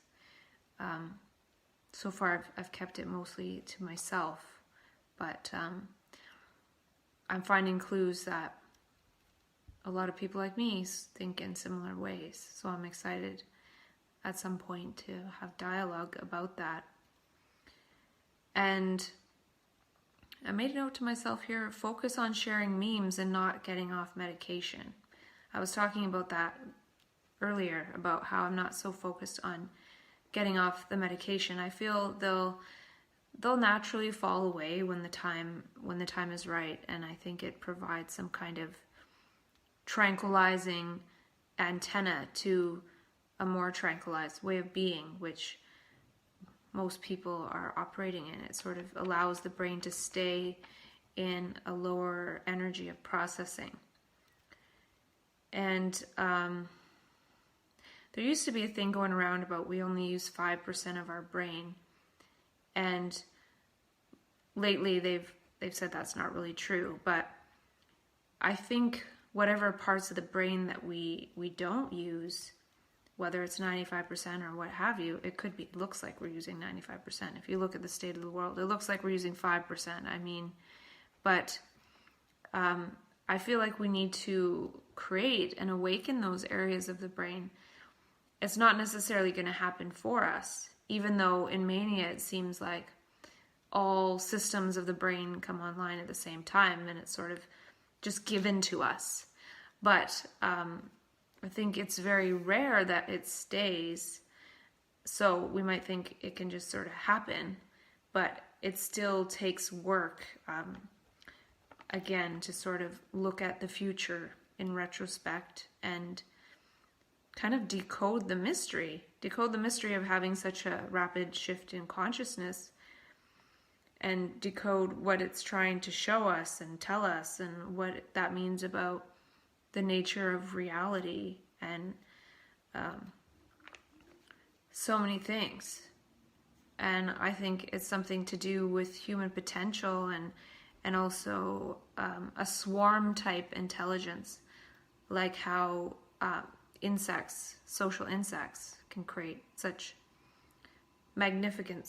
So far, I've kept it mostly to myself, but I'm finding clues that a lot of people like me think in similar ways. So I'm excited at some point to have dialogue about that. And I made a note to myself here, focus on sharing memes and not getting off medication. I was talking about that earlier, about how I'm not so focused on getting off the medication. I feel they'll naturally fall away when the time is right, and I think it provides some kind of tranquilizing antenna to a more tranquilized way of being, which most people are operating in. It sort of allows the brain to stay in a lower energy of processing. And there used to be a thing going around about we only use 5% of our brain, and lately they've said that's not really true. But I think whatever parts of the brain that we don't use, whether it's 95% or what have you, it looks like we're using 95%. If you look at the state of the world, it looks like we're using 5%. But I feel like we need to create and awaken those areas of the brain. It's not necessarily going to happen for us, even though in mania it seems like all systems of the brain come online at the same time and it's sort of just given to us. But I think it's very rare that it stays. So we might think it can just sort of happen, but it still takes work, again, to sort of look at the future in retrospect and kind of decode the mystery of having such a rapid shift in consciousness, and decode what it's trying to show us and tell us and what that means about the nature of reality and so many things. And I think it's something to do with human potential and also a swarm type intelligence, like how insects, social insects, can create such magnificent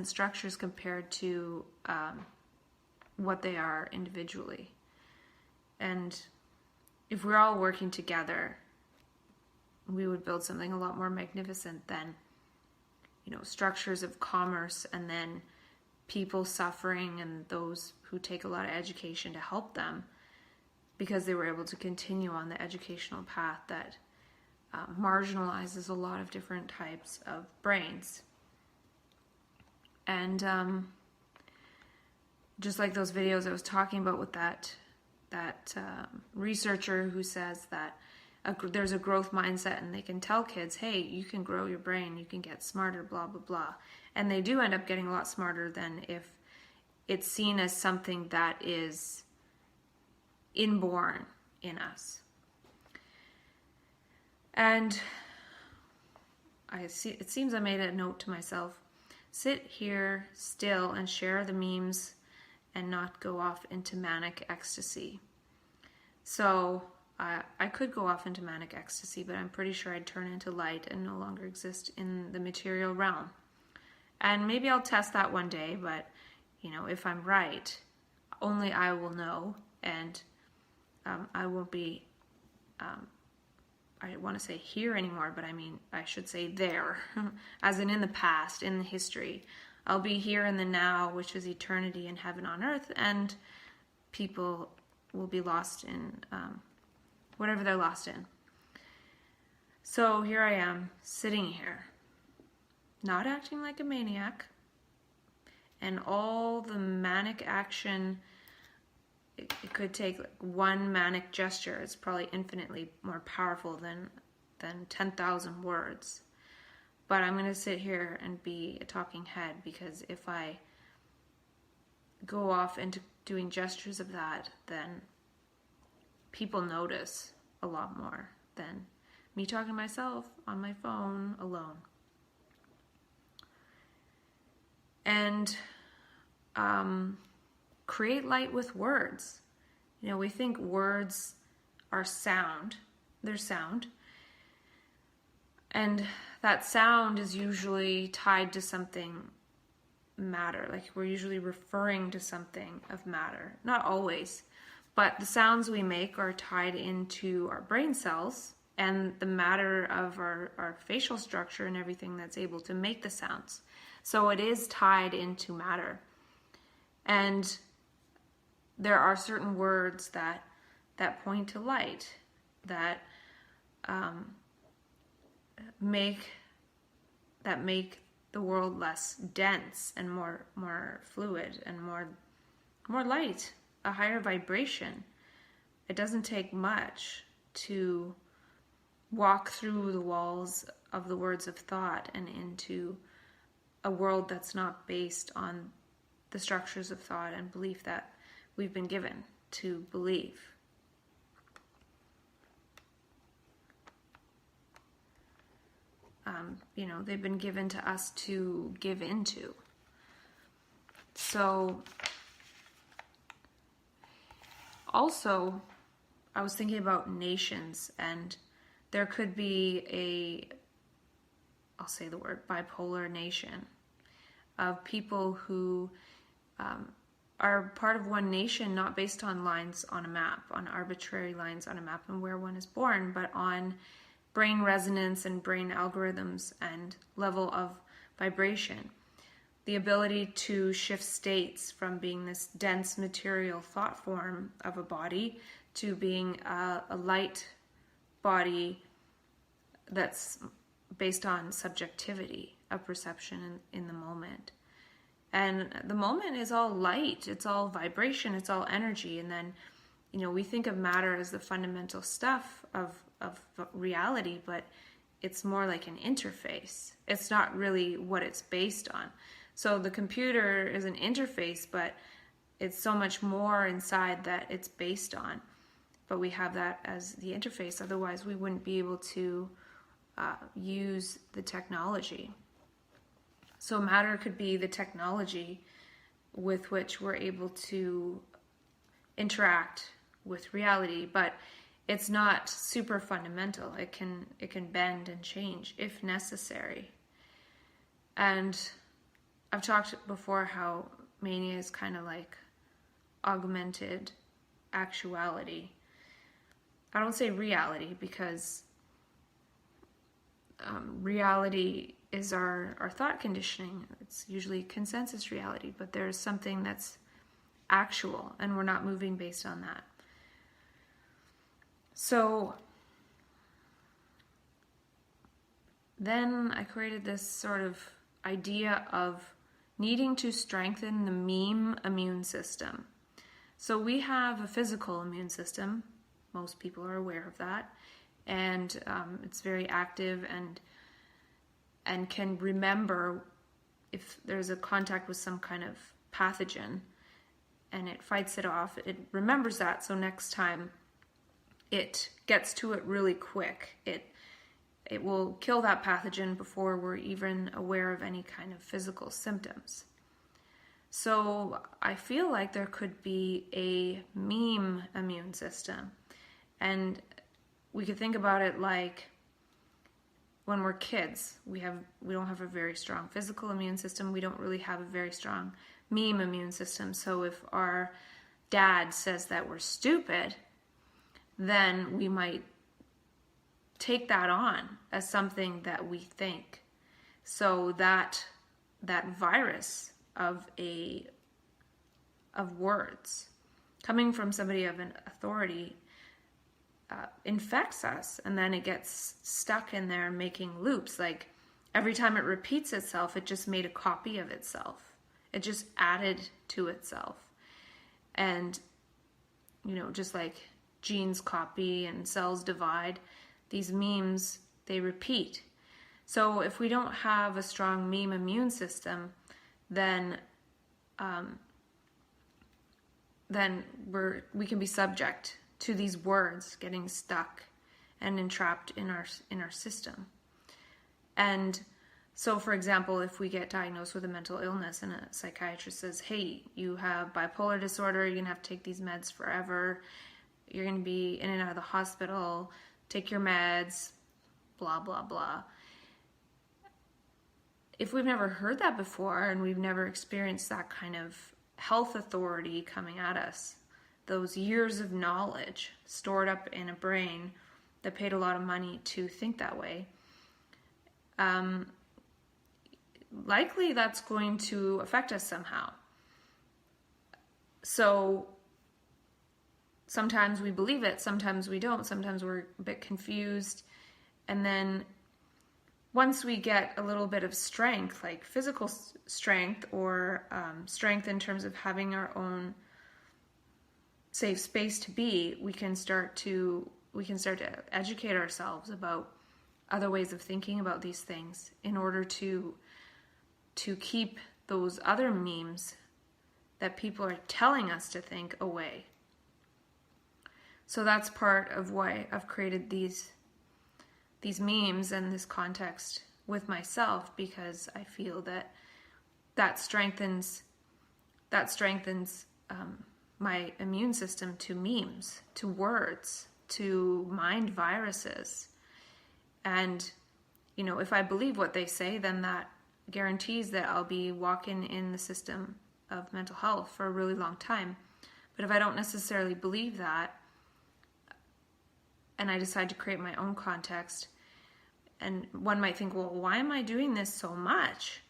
structures compared to what they are individually. And if we're all working together, we would build something a lot more magnificent than, structures of commerce and then people suffering and those who take a lot of education to help them because they were able to continue on the educational path that marginalizes a lot of different types of brains. And just like those videos I was talking about with that researcher who says that there's a growth mindset and they can tell kids, hey, you can grow your brain, you can get smarter, blah, blah, blah. And they do end up getting a lot smarter than if it's seen as something that is inborn in us. And it seems I made a note to myself, sit here still and share the memes and not go off into manic ecstasy. So I could go off into manic ecstasy, but I'm pretty sure I'd turn into light and no longer exist in the material realm. And maybe I'll test that one day, but, if I'm right, only I will know, and I won't be, I want to say here anymore, but I should say there, as in the past, in the history. I'll be here in the now, which is eternity in heaven on earth, and people will be lost in whatever they're lost in. So here I am, sitting here, not acting like a maniac, and all the manic action, it could take like one manic gesture. It's probably infinitely more powerful than 10,000 words. But I'm going to sit here and be a talking head, because if I go off into doing gestures of that, then people notice a lot more than me talking to myself on my phone alone. And create light with words. We think words are sound. They're sound. And that sound is usually tied to something matter. Like we're usually referring to something of matter. Not always. But the sounds we make are tied into our brain cells and the matter of our facial structure and everything that's able to make the sounds. So it is tied into matter. And there are certain words that point to light, that make the world less dense and more fluid and more light, a higher vibration. It doesn't take much to walk through the walls of the words of thought and into a world that's not based on the structures of thought and belief that we've been given to believe. They've been given to us to give into. So, also, I was thinking about nations, and there could be I'll say the word, bipolar nation of people who are part of one nation, not based on lines on a map, on arbitrary lines on a map and where one is born, but on brain resonance and brain algorithms and level of vibration. The ability to shift states from being this dense material thought form of a body to being a light body that's based on subjectivity of perception in the moment. And the moment is all light, it's all vibration, it's all energy. And then, we think of matter as the fundamental stuff of reality, but it's more like an interface. It's not really what it's based on. So the computer is an interface, but it's so much more inside that it's based on. But we have that as the interface. Otherwise, we wouldn't be able to use the technology. So matter could be the technology with which we're able to interact with reality, but it's not super fundamental. It can bend and change if necessary. And I've talked before how mania is kind of like augmented actuality. I don't say reality because reality is our thought conditioning. It's usually consensus reality, but there's something that's actual and we're not moving based on that. So then I created this sort of idea of needing to strengthen the meme immune system. So we have a physical immune system. Most people are aware of that. And it's very active and can remember if there's a contact with some kind of pathogen and it fights it off. It remembers that, so next time it gets to it really quick. It will kill that pathogen before we're even aware of any kind of physical symptoms. So I feel like there could be a meme immune system. And we could think about it like when we're kids, we don't have a very strong physical immune system. We don't really have a very strong meme immune system. So if our dad says that we're stupid, then we might take that on as something that we think. So that virus of words coming from somebody of an authority infects us, and then it gets stuck in there making loops. Like every time it repeats itself, it just made a copy of itself. It just added to itself. And, just like genes copy and cells divide, these memes, they repeat. So if we don't have a strong meme immune system, then we can be subject to these words getting stuck and entrapped in our system. And so, for example, if we get diagnosed with a mental illness and a psychiatrist says, hey, you have bipolar disorder, you're going to have to take these meds forever, you're going to be in and out of the hospital, take your meds, blah, blah, blah. If we've never heard that before and we've never experienced that kind of health authority coming at us, those years of knowledge stored up in a brain that paid a lot of money to think that way, likely that's going to affect us somehow. So sometimes we believe it, sometimes we don't, sometimes we're a bit confused. And then once we get a little bit of strength, like physical strength or strength in terms of having our own safe space to be, we can start to educate ourselves about other ways of thinking about these things in order to keep those other memes that people are telling us to think away. So that's part of why I've created these memes and this context with myself, because I feel that strengthens my immune system to memes, to words, to mind viruses. And, if I believe what they say, then that guarantees that I'll be walking in the system of mental health for a really long time. But if I don't necessarily believe that, and I decide to create my own context, and one might think, well, why am I doing this so much?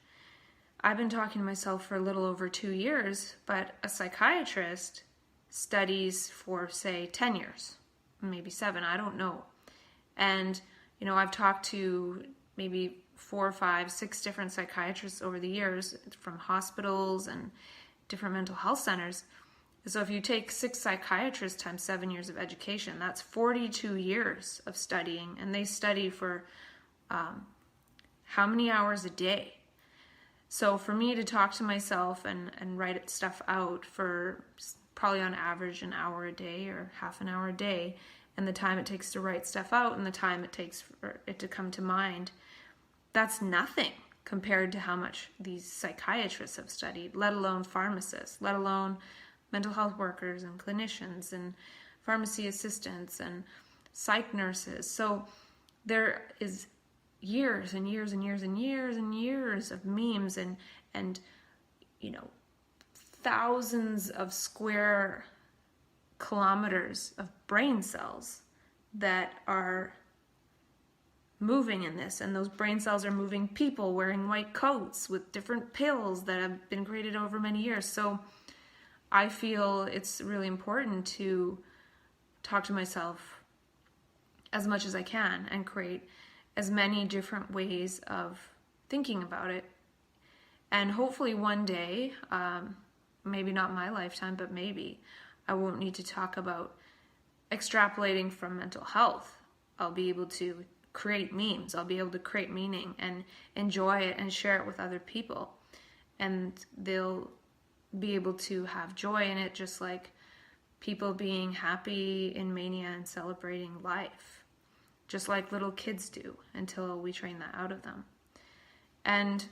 I've been talking to myself for a little over 2 years, but a psychiatrist studies for, say, 10 years, maybe 7, I don't know. And, I've talked to maybe 4, 5, 6 different psychiatrists over the years from hospitals and different mental health centers. So if you take 6 psychiatrists times 7 years of education, that's 42 years of studying. And they study for how many hours a day? So for me to talk to myself and write stuff out for probably on average an hour a day or half an hour a day, and the time it takes to write stuff out and the time it takes for it to come to mind, that's nothing compared to how much these psychiatrists have studied, let alone pharmacists, let alone mental health workers and clinicians and pharmacy assistants and psych nurses. So there is years and years and years and years and years of memes and thousands of square kilometers of brain cells that are moving in this, and those brain cells are moving people wearing white coats with different pills that have been created over many years. So I feel it's really important to talk to myself as much as I can and create as many different ways of thinking about it. And hopefully one day, maybe not my lifetime, but maybe I won't need to talk about extrapolating from mental health. I'll be able to create memes. I'll be able to create meaning and enjoy it and share it with other people. And they'll be able to have joy in it, just like people being happy in mania and celebrating life, just like little kids do, until we train that out of them. And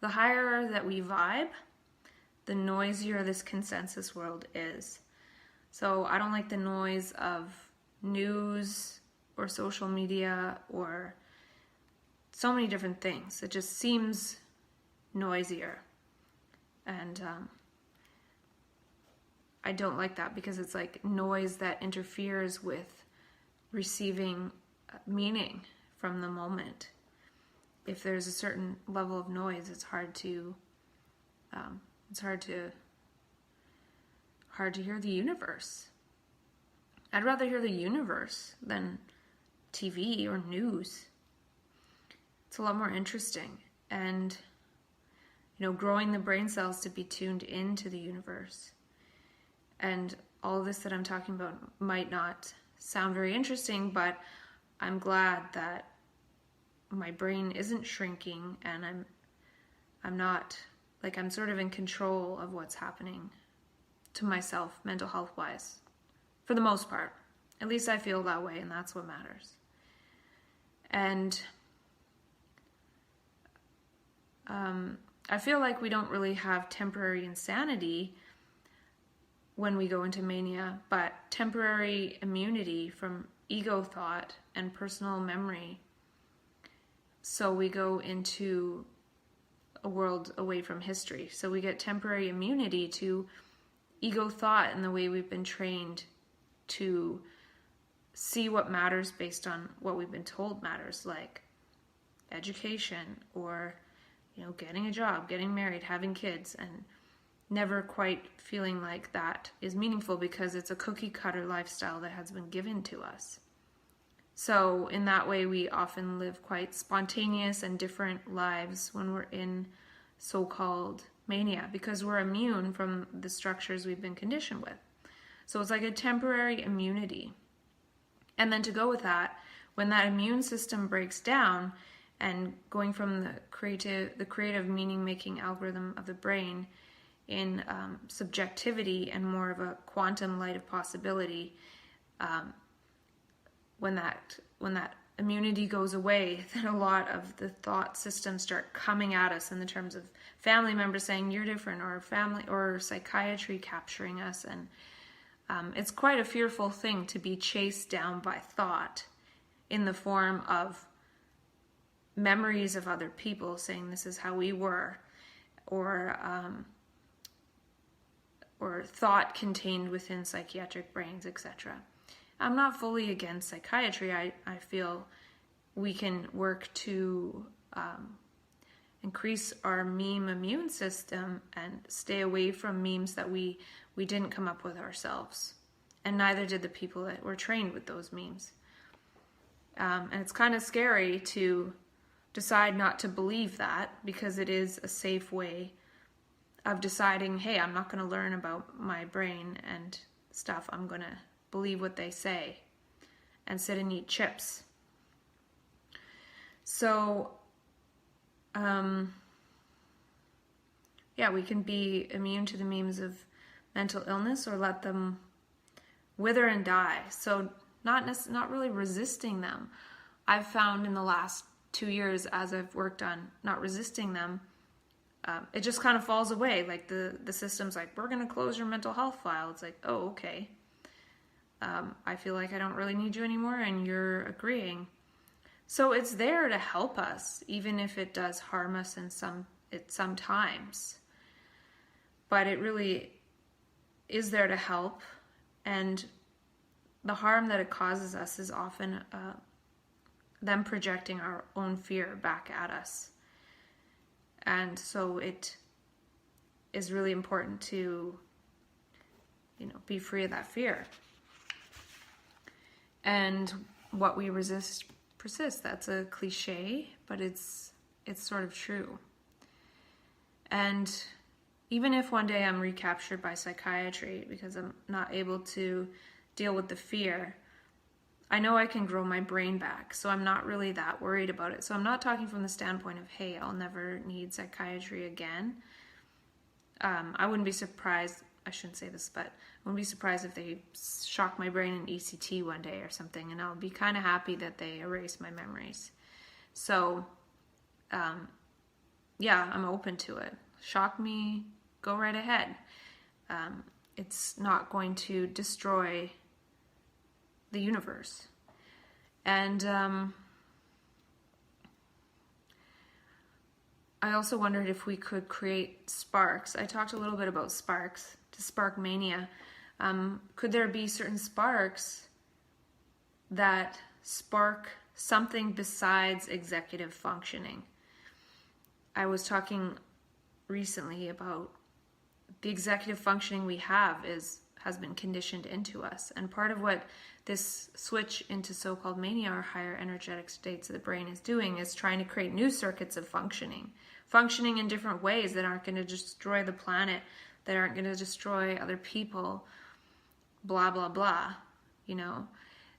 the higher that we vibe, the noisier this consensus world is. So I don't like the noise of news or social media or so many different things. It just seems noisier. And I don't like that, because it's like noise that interferes with receiving meaning from the moment. If there's a certain level of noise, it's hard to hear the universe. I'd rather hear the universe than TV or news. It's a lot more interesting. And, growing the brain cells to be tuned into the universe. And all this that I'm talking about might not sound very interesting, but I'm glad that my brain isn't shrinking, and I'm not, I'm sort of in control of what's happening to myself mental health wise, for the most part. At least I feel that way, and that's what matters. And I feel like we don't really have temporary insanity when we go into mania, but temporary immunity from ego thought and personal memory. So we go into a world away from history. So we get temporary immunity to ego thought and the way we've been trained to see what matters based on what we've been told matters, like education or, getting a job, getting married, having kids, and never quite feeling like that is meaningful because it's a cookie cutter lifestyle that has been given to us. So in that way, we often live quite spontaneous and different lives when we're in so-called mania, because we're immune from the structures we've been conditioned with. So it's like a temporary immunity. And then to go with that, when that immune system breaks down, and going from the creative meaning-making algorithm of the brain in subjectivity and more of a quantum light of possibility, when that immunity goes away, then a lot of the thought systems start coming at us in the terms of family members saying you're different, or family or psychiatry capturing us. And it's quite a fearful thing to be chased down by thought in the form of memories of other people saying this is how we were, or thought contained within psychiatric brains, etc. I'm not fully against psychiatry. I feel we can work to increase our meme immune system and stay away from memes that we didn't come up with ourselves, and neither did the people that were trained with those memes. And it's kind of scary to decide not to believe that, because it is a safe way of deciding, hey, I'm not going to learn about my brain and stuff. I'm going to believe what they say. and sit and eat chips. So, we can be immune to the memes of mental illness or let them wither and die. So not really resisting them. I've found in the last 2 years, as I've worked on not resisting them, it just kind of falls away. Like the system's like, we're going to close your mental health file. It's like, oh, okay. I feel like I don't really need you anymore, and you're agreeing. So it's there to help us, even if it does harm us sometimes. But it really is there to help, and the harm that it causes us is often them projecting our own fear back at us. And so it is really important to, be free of that fear. And what we resist persists. That's a cliche, but it's sort of true. And even if one day I'm recaptured by psychiatry because I'm not able to deal with the fear, I know I can grow my brain back, so I'm not really that worried about it. So I'm not talking from the standpoint of, hey, I'll never need psychiatry again. I wouldn't be surprised, I shouldn't say this, but I wouldn't be surprised if they shock my brain in ECT one day or something, and I'll be kind of happy that they erase my memories. So, I'm open to it. Shock me, go right ahead. It's not going to destroy the universe. And I also wondered if we could create sparks. I talked a little bit about sparks, to spark mania. Could there be certain sparks that spark something besides executive functioning? I was talking recently about the executive functioning we have has been conditioned into us. And part of what this switch into so-called mania or higher energetic states of the brain is doing is trying to create new circuits of functioning in different ways that aren't going to destroy the planet, that aren't going to destroy other people, blah, blah, blah,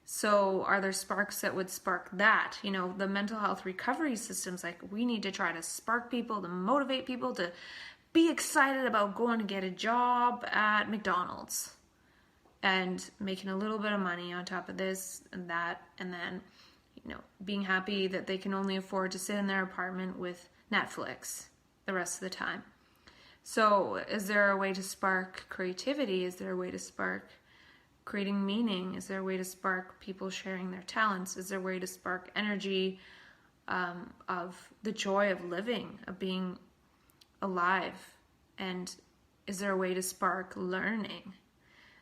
So are there sparks that would spark that? The mental health recovery systems, like we need to try to spark people, to motivate people to be excited about going to get a job at McDonald's and making a little bit of money on top of this and that, and then, being happy that they can only afford to sit in their apartment with Netflix the rest of the time. So is there a way to spark creativity? Is there a way to spark creating meaning? Is there a way to spark people sharing their talents? Is there a way to spark energy of the joy of living, of being alive? And is there a way to spark learning?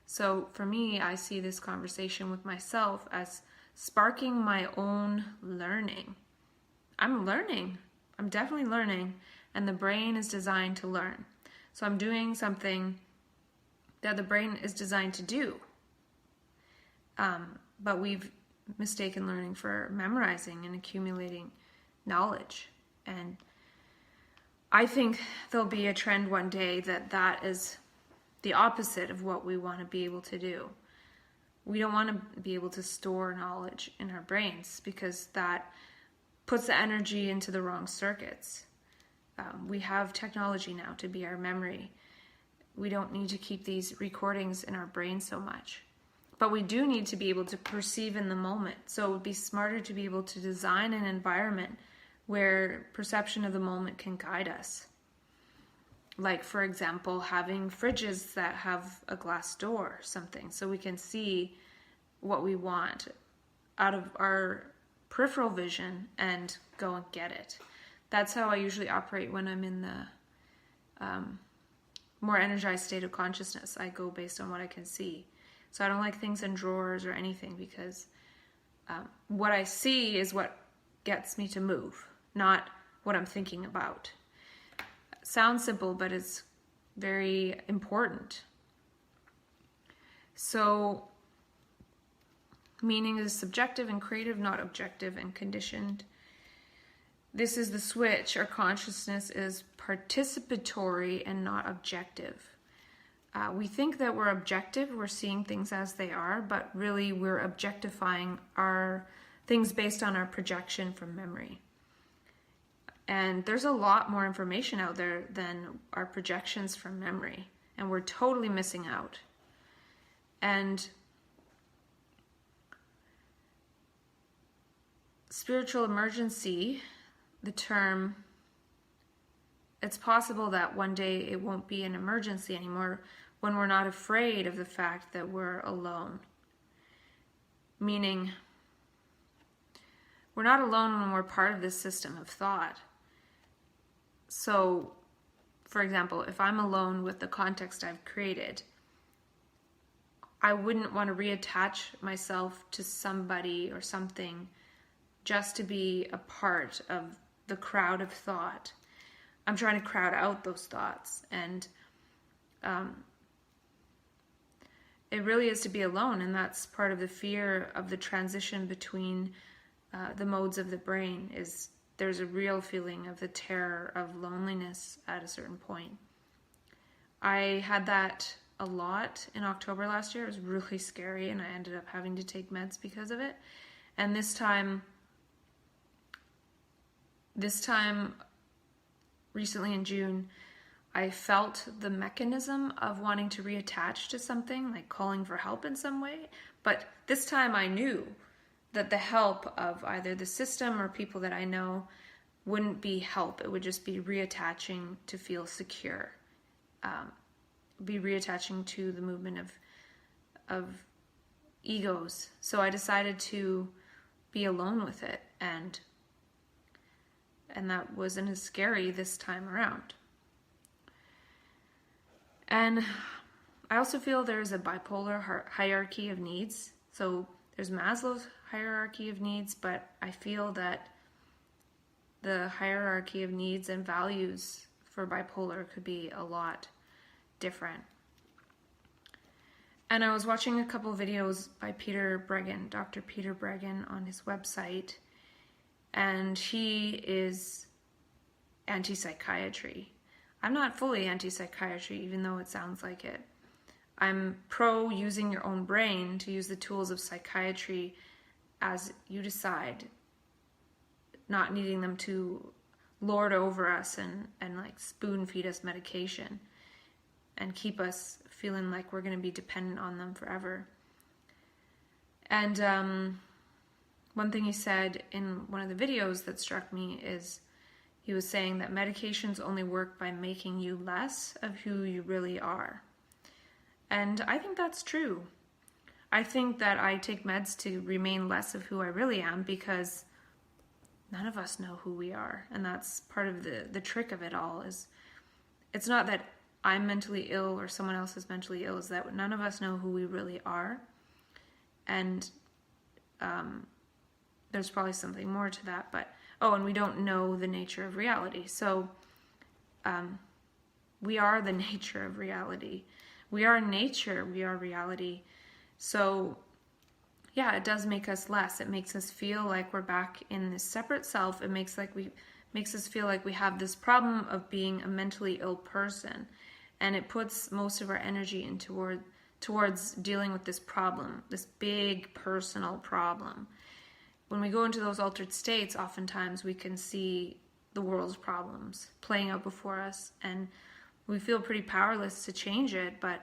So for me, I see this conversation with myself as sparking my own learning. I'm learning. I'm definitely learning, and the brain is designed to learn. So I'm doing something that the brain is designed to do. But we've mistaken learning for memorizing and accumulating knowledge. And I think there'll be a trend one day that is the opposite of what we want to be able to do. We don't want to be able to store knowledge in our brains because that puts the energy into the wrong circuits. We have technology now to be our memory. We don't need to keep these recordings in our brain so much. But we do need to be able to perceive in the moment. So it would be smarter to be able to design an environment where perception of the moment can guide us. Like, for example, having fridges that have a glass door or something, so we can see what we want out of our peripheral vision and go and get it. That's how I usually operate when I'm in the more energized state of consciousness. I go based on what I can see. So I don't like things in drawers or anything because what I see is what gets me to move, not what I'm thinking about. Sounds simple, but it's very important. So meaning is subjective and creative, not objective and conditioned. This is the switch. Our consciousness is participatory and not objective. we think that we're objective, we're seeing things as they are, but really we're objectifying our things based on our projection from memory. And there's a lot more information out there than our projections from memory, and we're totally missing out. And spiritual emergency, the term, it's possible that one day it won't be an emergency anymore when we're not afraid of the fact that we're alone. Meaning, we're not alone when we're part of this system of thought. So, for example, if I'm alone with the context I've created, I wouldn't want to reattach myself to somebody or something just to be a part of the crowd of thought. I'm trying to crowd out those thoughts, and it really is to be alone, and that's part of the fear of the transition between the modes of the brain. Is there's a real feeling of the terror of loneliness at a certain point. I had that a lot in October last year. It was really scary, and I ended up having to take meds because of it. And this time, recently in June, I felt the mechanism of wanting to reattach to something, like calling for help in some way. But this time I knew that the help of either the system or people that I know wouldn't be help. It would just be reattaching to feel secure. Be reattaching to the movement of egos. So I decided to be alone with it, and that wasn't as scary this time around. And I also feel there's a bipolar hierarchy of needs. So there's Maslow's hierarchy of needs, but I feel that the hierarchy of needs and values for bipolar could be a lot different. And I was watching a couple of videos by Peter Breggin, Dr. Peter Breggin, on his website, and he is anti-psychiatry. I'm not fully anti-psychiatry, even though it sounds like it. I'm pro using your own brain to use the tools of psychiatry as you decide, not needing them to lord over us and like spoon feed us medication and keep us feeling like we're going to be dependent on them forever. And one thing he said in one of the videos that struck me is he was saying that medications only work by making you less of who you really are. And I think that's true. I think that I take meds to remain less of who I really am because none of us know who we are. And that's part of the trick of it all. Is it's not that I'm mentally ill or someone else is mentally ill, is that none of us know who we really are. And there's probably something more to that, but and we don't know the nature of reality. So we are the nature of reality. We are nature, we are reality. So yeah, it does make us less. It makes us feel like we're back in this separate self. It makes us feel like we have this problem of being a mentally ill person. And it puts most of our energy into towards dealing with this problem, this big personal problem. When we go into those altered states, oftentimes we can see the world's problems playing out before us, and we feel pretty powerless to change it. But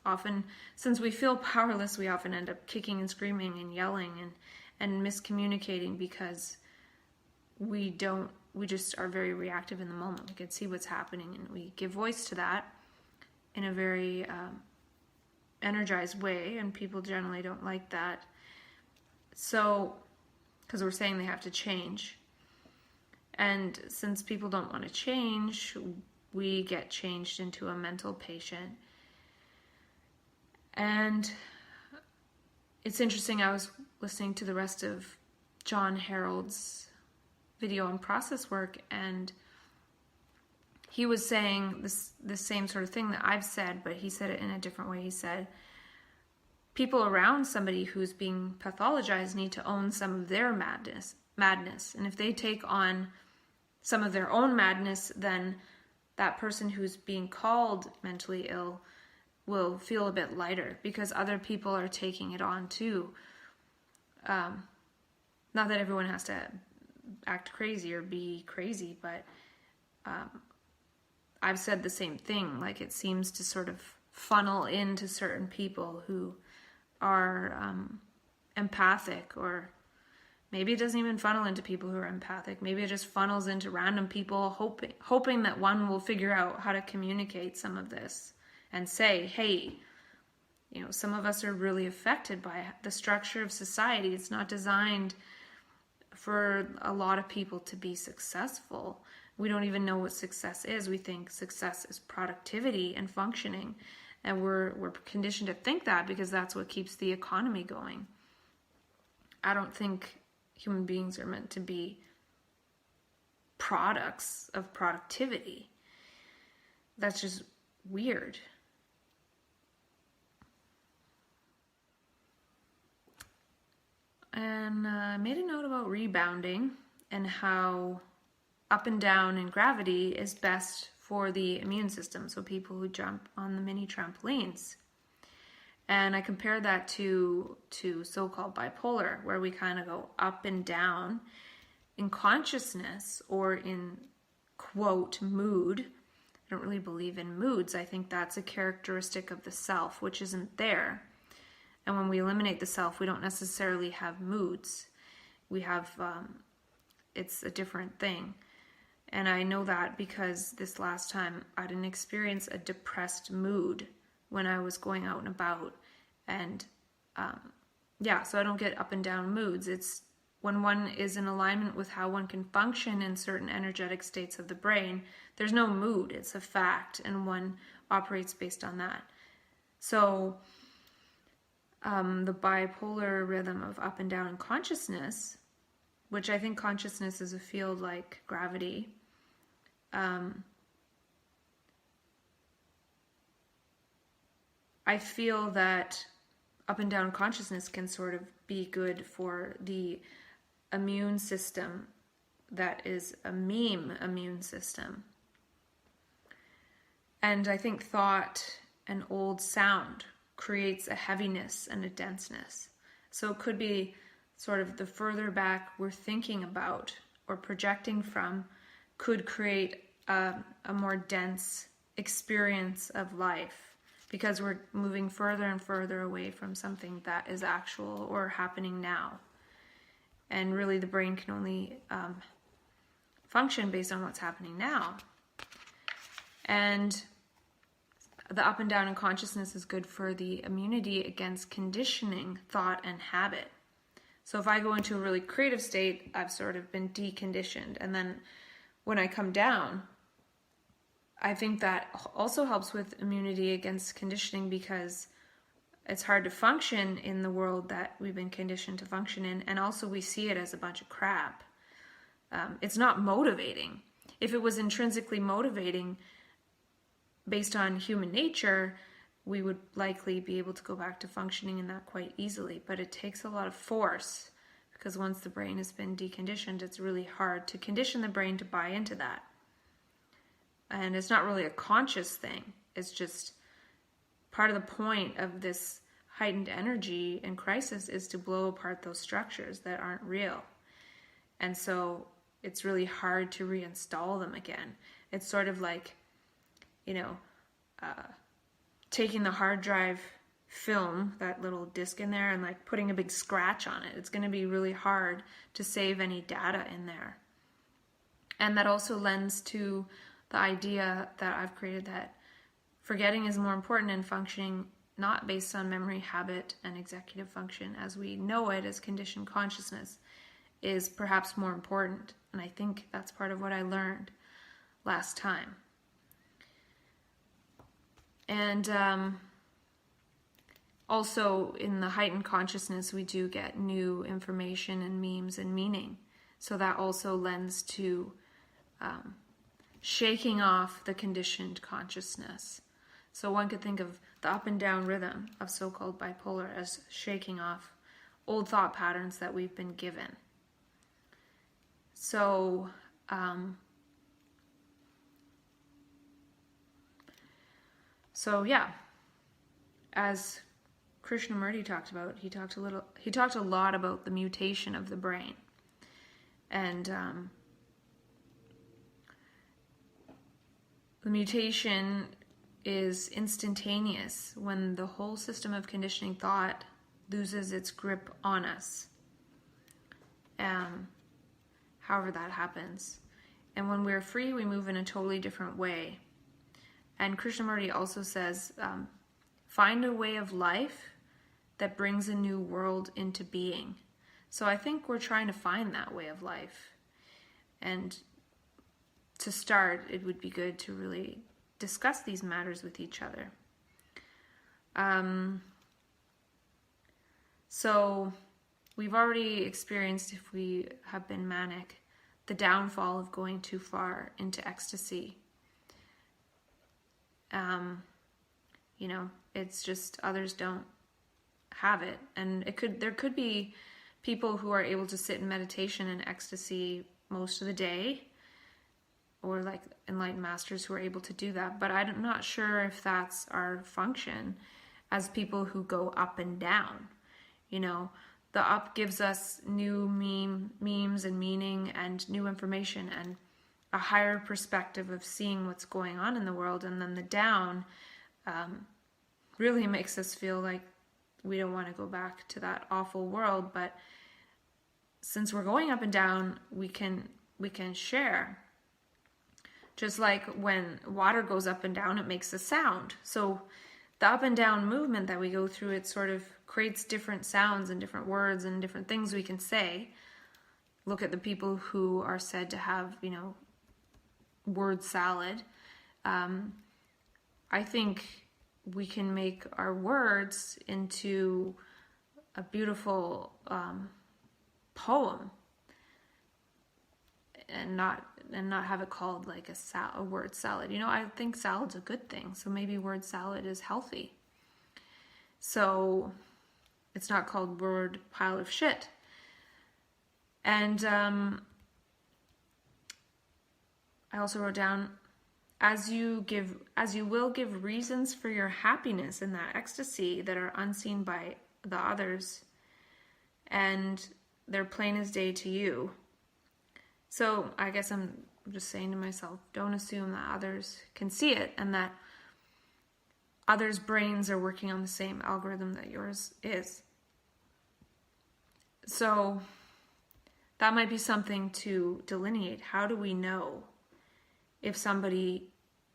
often, since we feel powerless, we often end up kicking and screaming and yelling and miscommunicating because we just are very reactive in the moment. We can see what's happening and we give voice to that in a very energized way, and people generally don't like that. So, because we're saying they have to change. And since people don't want to change, we get changed into a mental patient. And it's interesting, I was listening to the rest of John Harold's video on process work, and he was saying the same sort of thing that I've said, but he said it in a different way. He said, people around somebody who's being pathologized need to own some of their madness. And if they take on some of their own madness, then that person who's being called mentally ill will feel a bit lighter because other people are taking it on too. Not that everyone has to act crazy or be crazy, but I've said the same thing. Like, it seems to sort of funnel into certain people who are empathic, or maybe it doesn't even funnel into people who are empathic. Maybe it just funnels into random people hoping that one will figure out how to communicate some of this and say, hey, you know, some of us are really affected by the structure of society. It's not designed for a lot of people to be successful. We don't even know what success is. We think success is productivity and functioning. And we're conditioned to think that because that's what keeps the economy going. I don't think human beings are meant to be products of productivity. That's just weird. And I made a note about rebounding and how up and down in gravity is best for the immune system. So people who jump on the mini trampolines. And I compared that to so-called bipolar, where we kind of go up and down in consciousness or in, quote, mood. I don't really believe in moods. I think that's a characteristic of the self, which isn't there. And when we eliminate the self, we don't necessarily have moods. We have, it's a different thing. And I know that because this last time I didn't experience a depressed mood when I was going out and about. And so I don't get up and down moods. It's when one is in alignment with how one can function in certain energetic states of the brain, there's no mood. It's a fact, and one operates based on that. So the bipolar rhythm of up and down in consciousness, which I think consciousness is a field like gravity, I feel that up and down consciousness can sort of be good for the immune system that is a meme immune system. And I think thought and old sound creates a heaviness and a denseness. So it could be sort of the further back we're thinking about or projecting from could create a more dense experience of life because we're moving further and further away from something that is actual or happening now. And really the brain can only function based on what's happening now. And the up and down in consciousness is good for the immunity against conditioning, thought, and habit. So if I go into a really creative state, I've sort of been deconditioned. And then when I come down, I think that also helps with immunity against conditioning because it's hard to function in the world that we've been conditioned to function in. And also we see it as a bunch of crap. It's not motivating. If it was intrinsically motivating based on human nature, we would likely be able to go back to functioning in that quite easily. But it takes a lot of force because once the brain has been deconditioned, it's really hard to condition the brain to buy into that. And it's not really a conscious thing. It's just part of the point of this heightened energy and crisis is to blow apart those structures that aren't real. And so it's really hard to reinstall them again. It's sort of like, taking the hard drive film, that little disc in there, and like putting a big scratch on it. It's going to be really hard to save any data in there. And that also lends to the idea that I've created that forgetting is more important in functioning not based on memory, habit, and executive function as we know it as conditioned consciousness is perhaps more important. And I think that's part of what I learned last time. And also in the heightened consciousness, we do get new information and memes and meaning. So that also lends to shaking off the conditioned consciousness. So one could think of the up and down rhythm of so-called bipolar as shaking off old thought patterns that we've been given. So yeah, as Krishnamurti talked about, he talked a lot about the mutation of the brain. And the mutation is instantaneous when the whole system of conditioning thought loses its grip on us. However that happens. And when we're free, we move in a totally different way. And Krishnamurti also says, find a way of life that brings a new world into being. So I think we're trying to find that way of life. And to start, it would be good to really discuss these matters with each other. So we've already experienced, if we have been manic, the downfall of going too far into ecstasy. It's just others don't have it. And there could be people who are able to sit in meditation and ecstasy most of the day, or like enlightened masters who are able to do that. But I'm not sure if that's our function as people who go up and down. The up gives us new memes and meaning and new information and a higher perspective of seeing what's going on in the world. And then the down really makes us feel like we don't want to go back to that awful world. But since we're going up and down, we can share. Just like when water goes up and down, it makes a sound. So the up and down movement that we go through, it sort of creates different sounds and different words and different things we can say. Look at the people who are said to have, word salad. I think we can make our words into a beautiful poem and not have it called like a word salad. I think salad's a good thing, so maybe word salad is healthy. So it's not called word pile of shit. And I also wrote down, as you will give reasons for your happiness in that ecstasy that are unseen by the others, and they're plain as day to you. So I guess I'm just saying to myself, don't assume that others can see it and that others' brains are working on the same algorithm that yours is. So that might be something to delineate. How do we know if somebody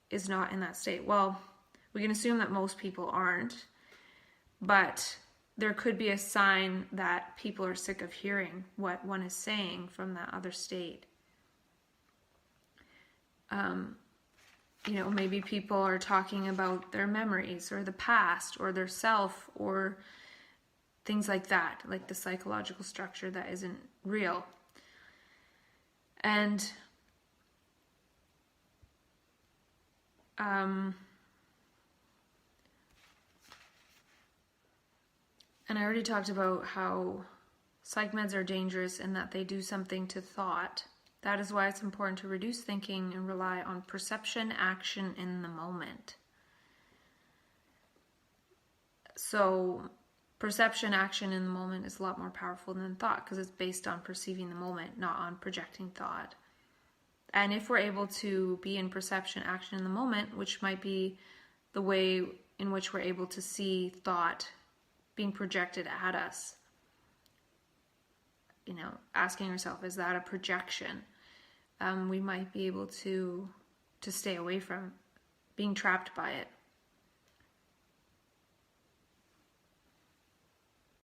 is not in that state? Well, we can assume that most people aren't, but there could be a sign that people are sick of hearing what one is saying from that other state. Maybe people are talking about their memories or the past or their self or things like that, like the psychological structure that isn't real. And I already talked about how psych meds are dangerous and that they do something to thought. That is why it's important to reduce thinking and rely on perception, action in the moment. So perception, action in the moment is a lot more powerful than thought because it's based on perceiving the moment, not on projecting thought. And if we're able to be in perception, action in the moment, which might be the way in which we're able to see thought being projected at us, asking ourselves, is that a projection? We might be able to stay away from being trapped by it.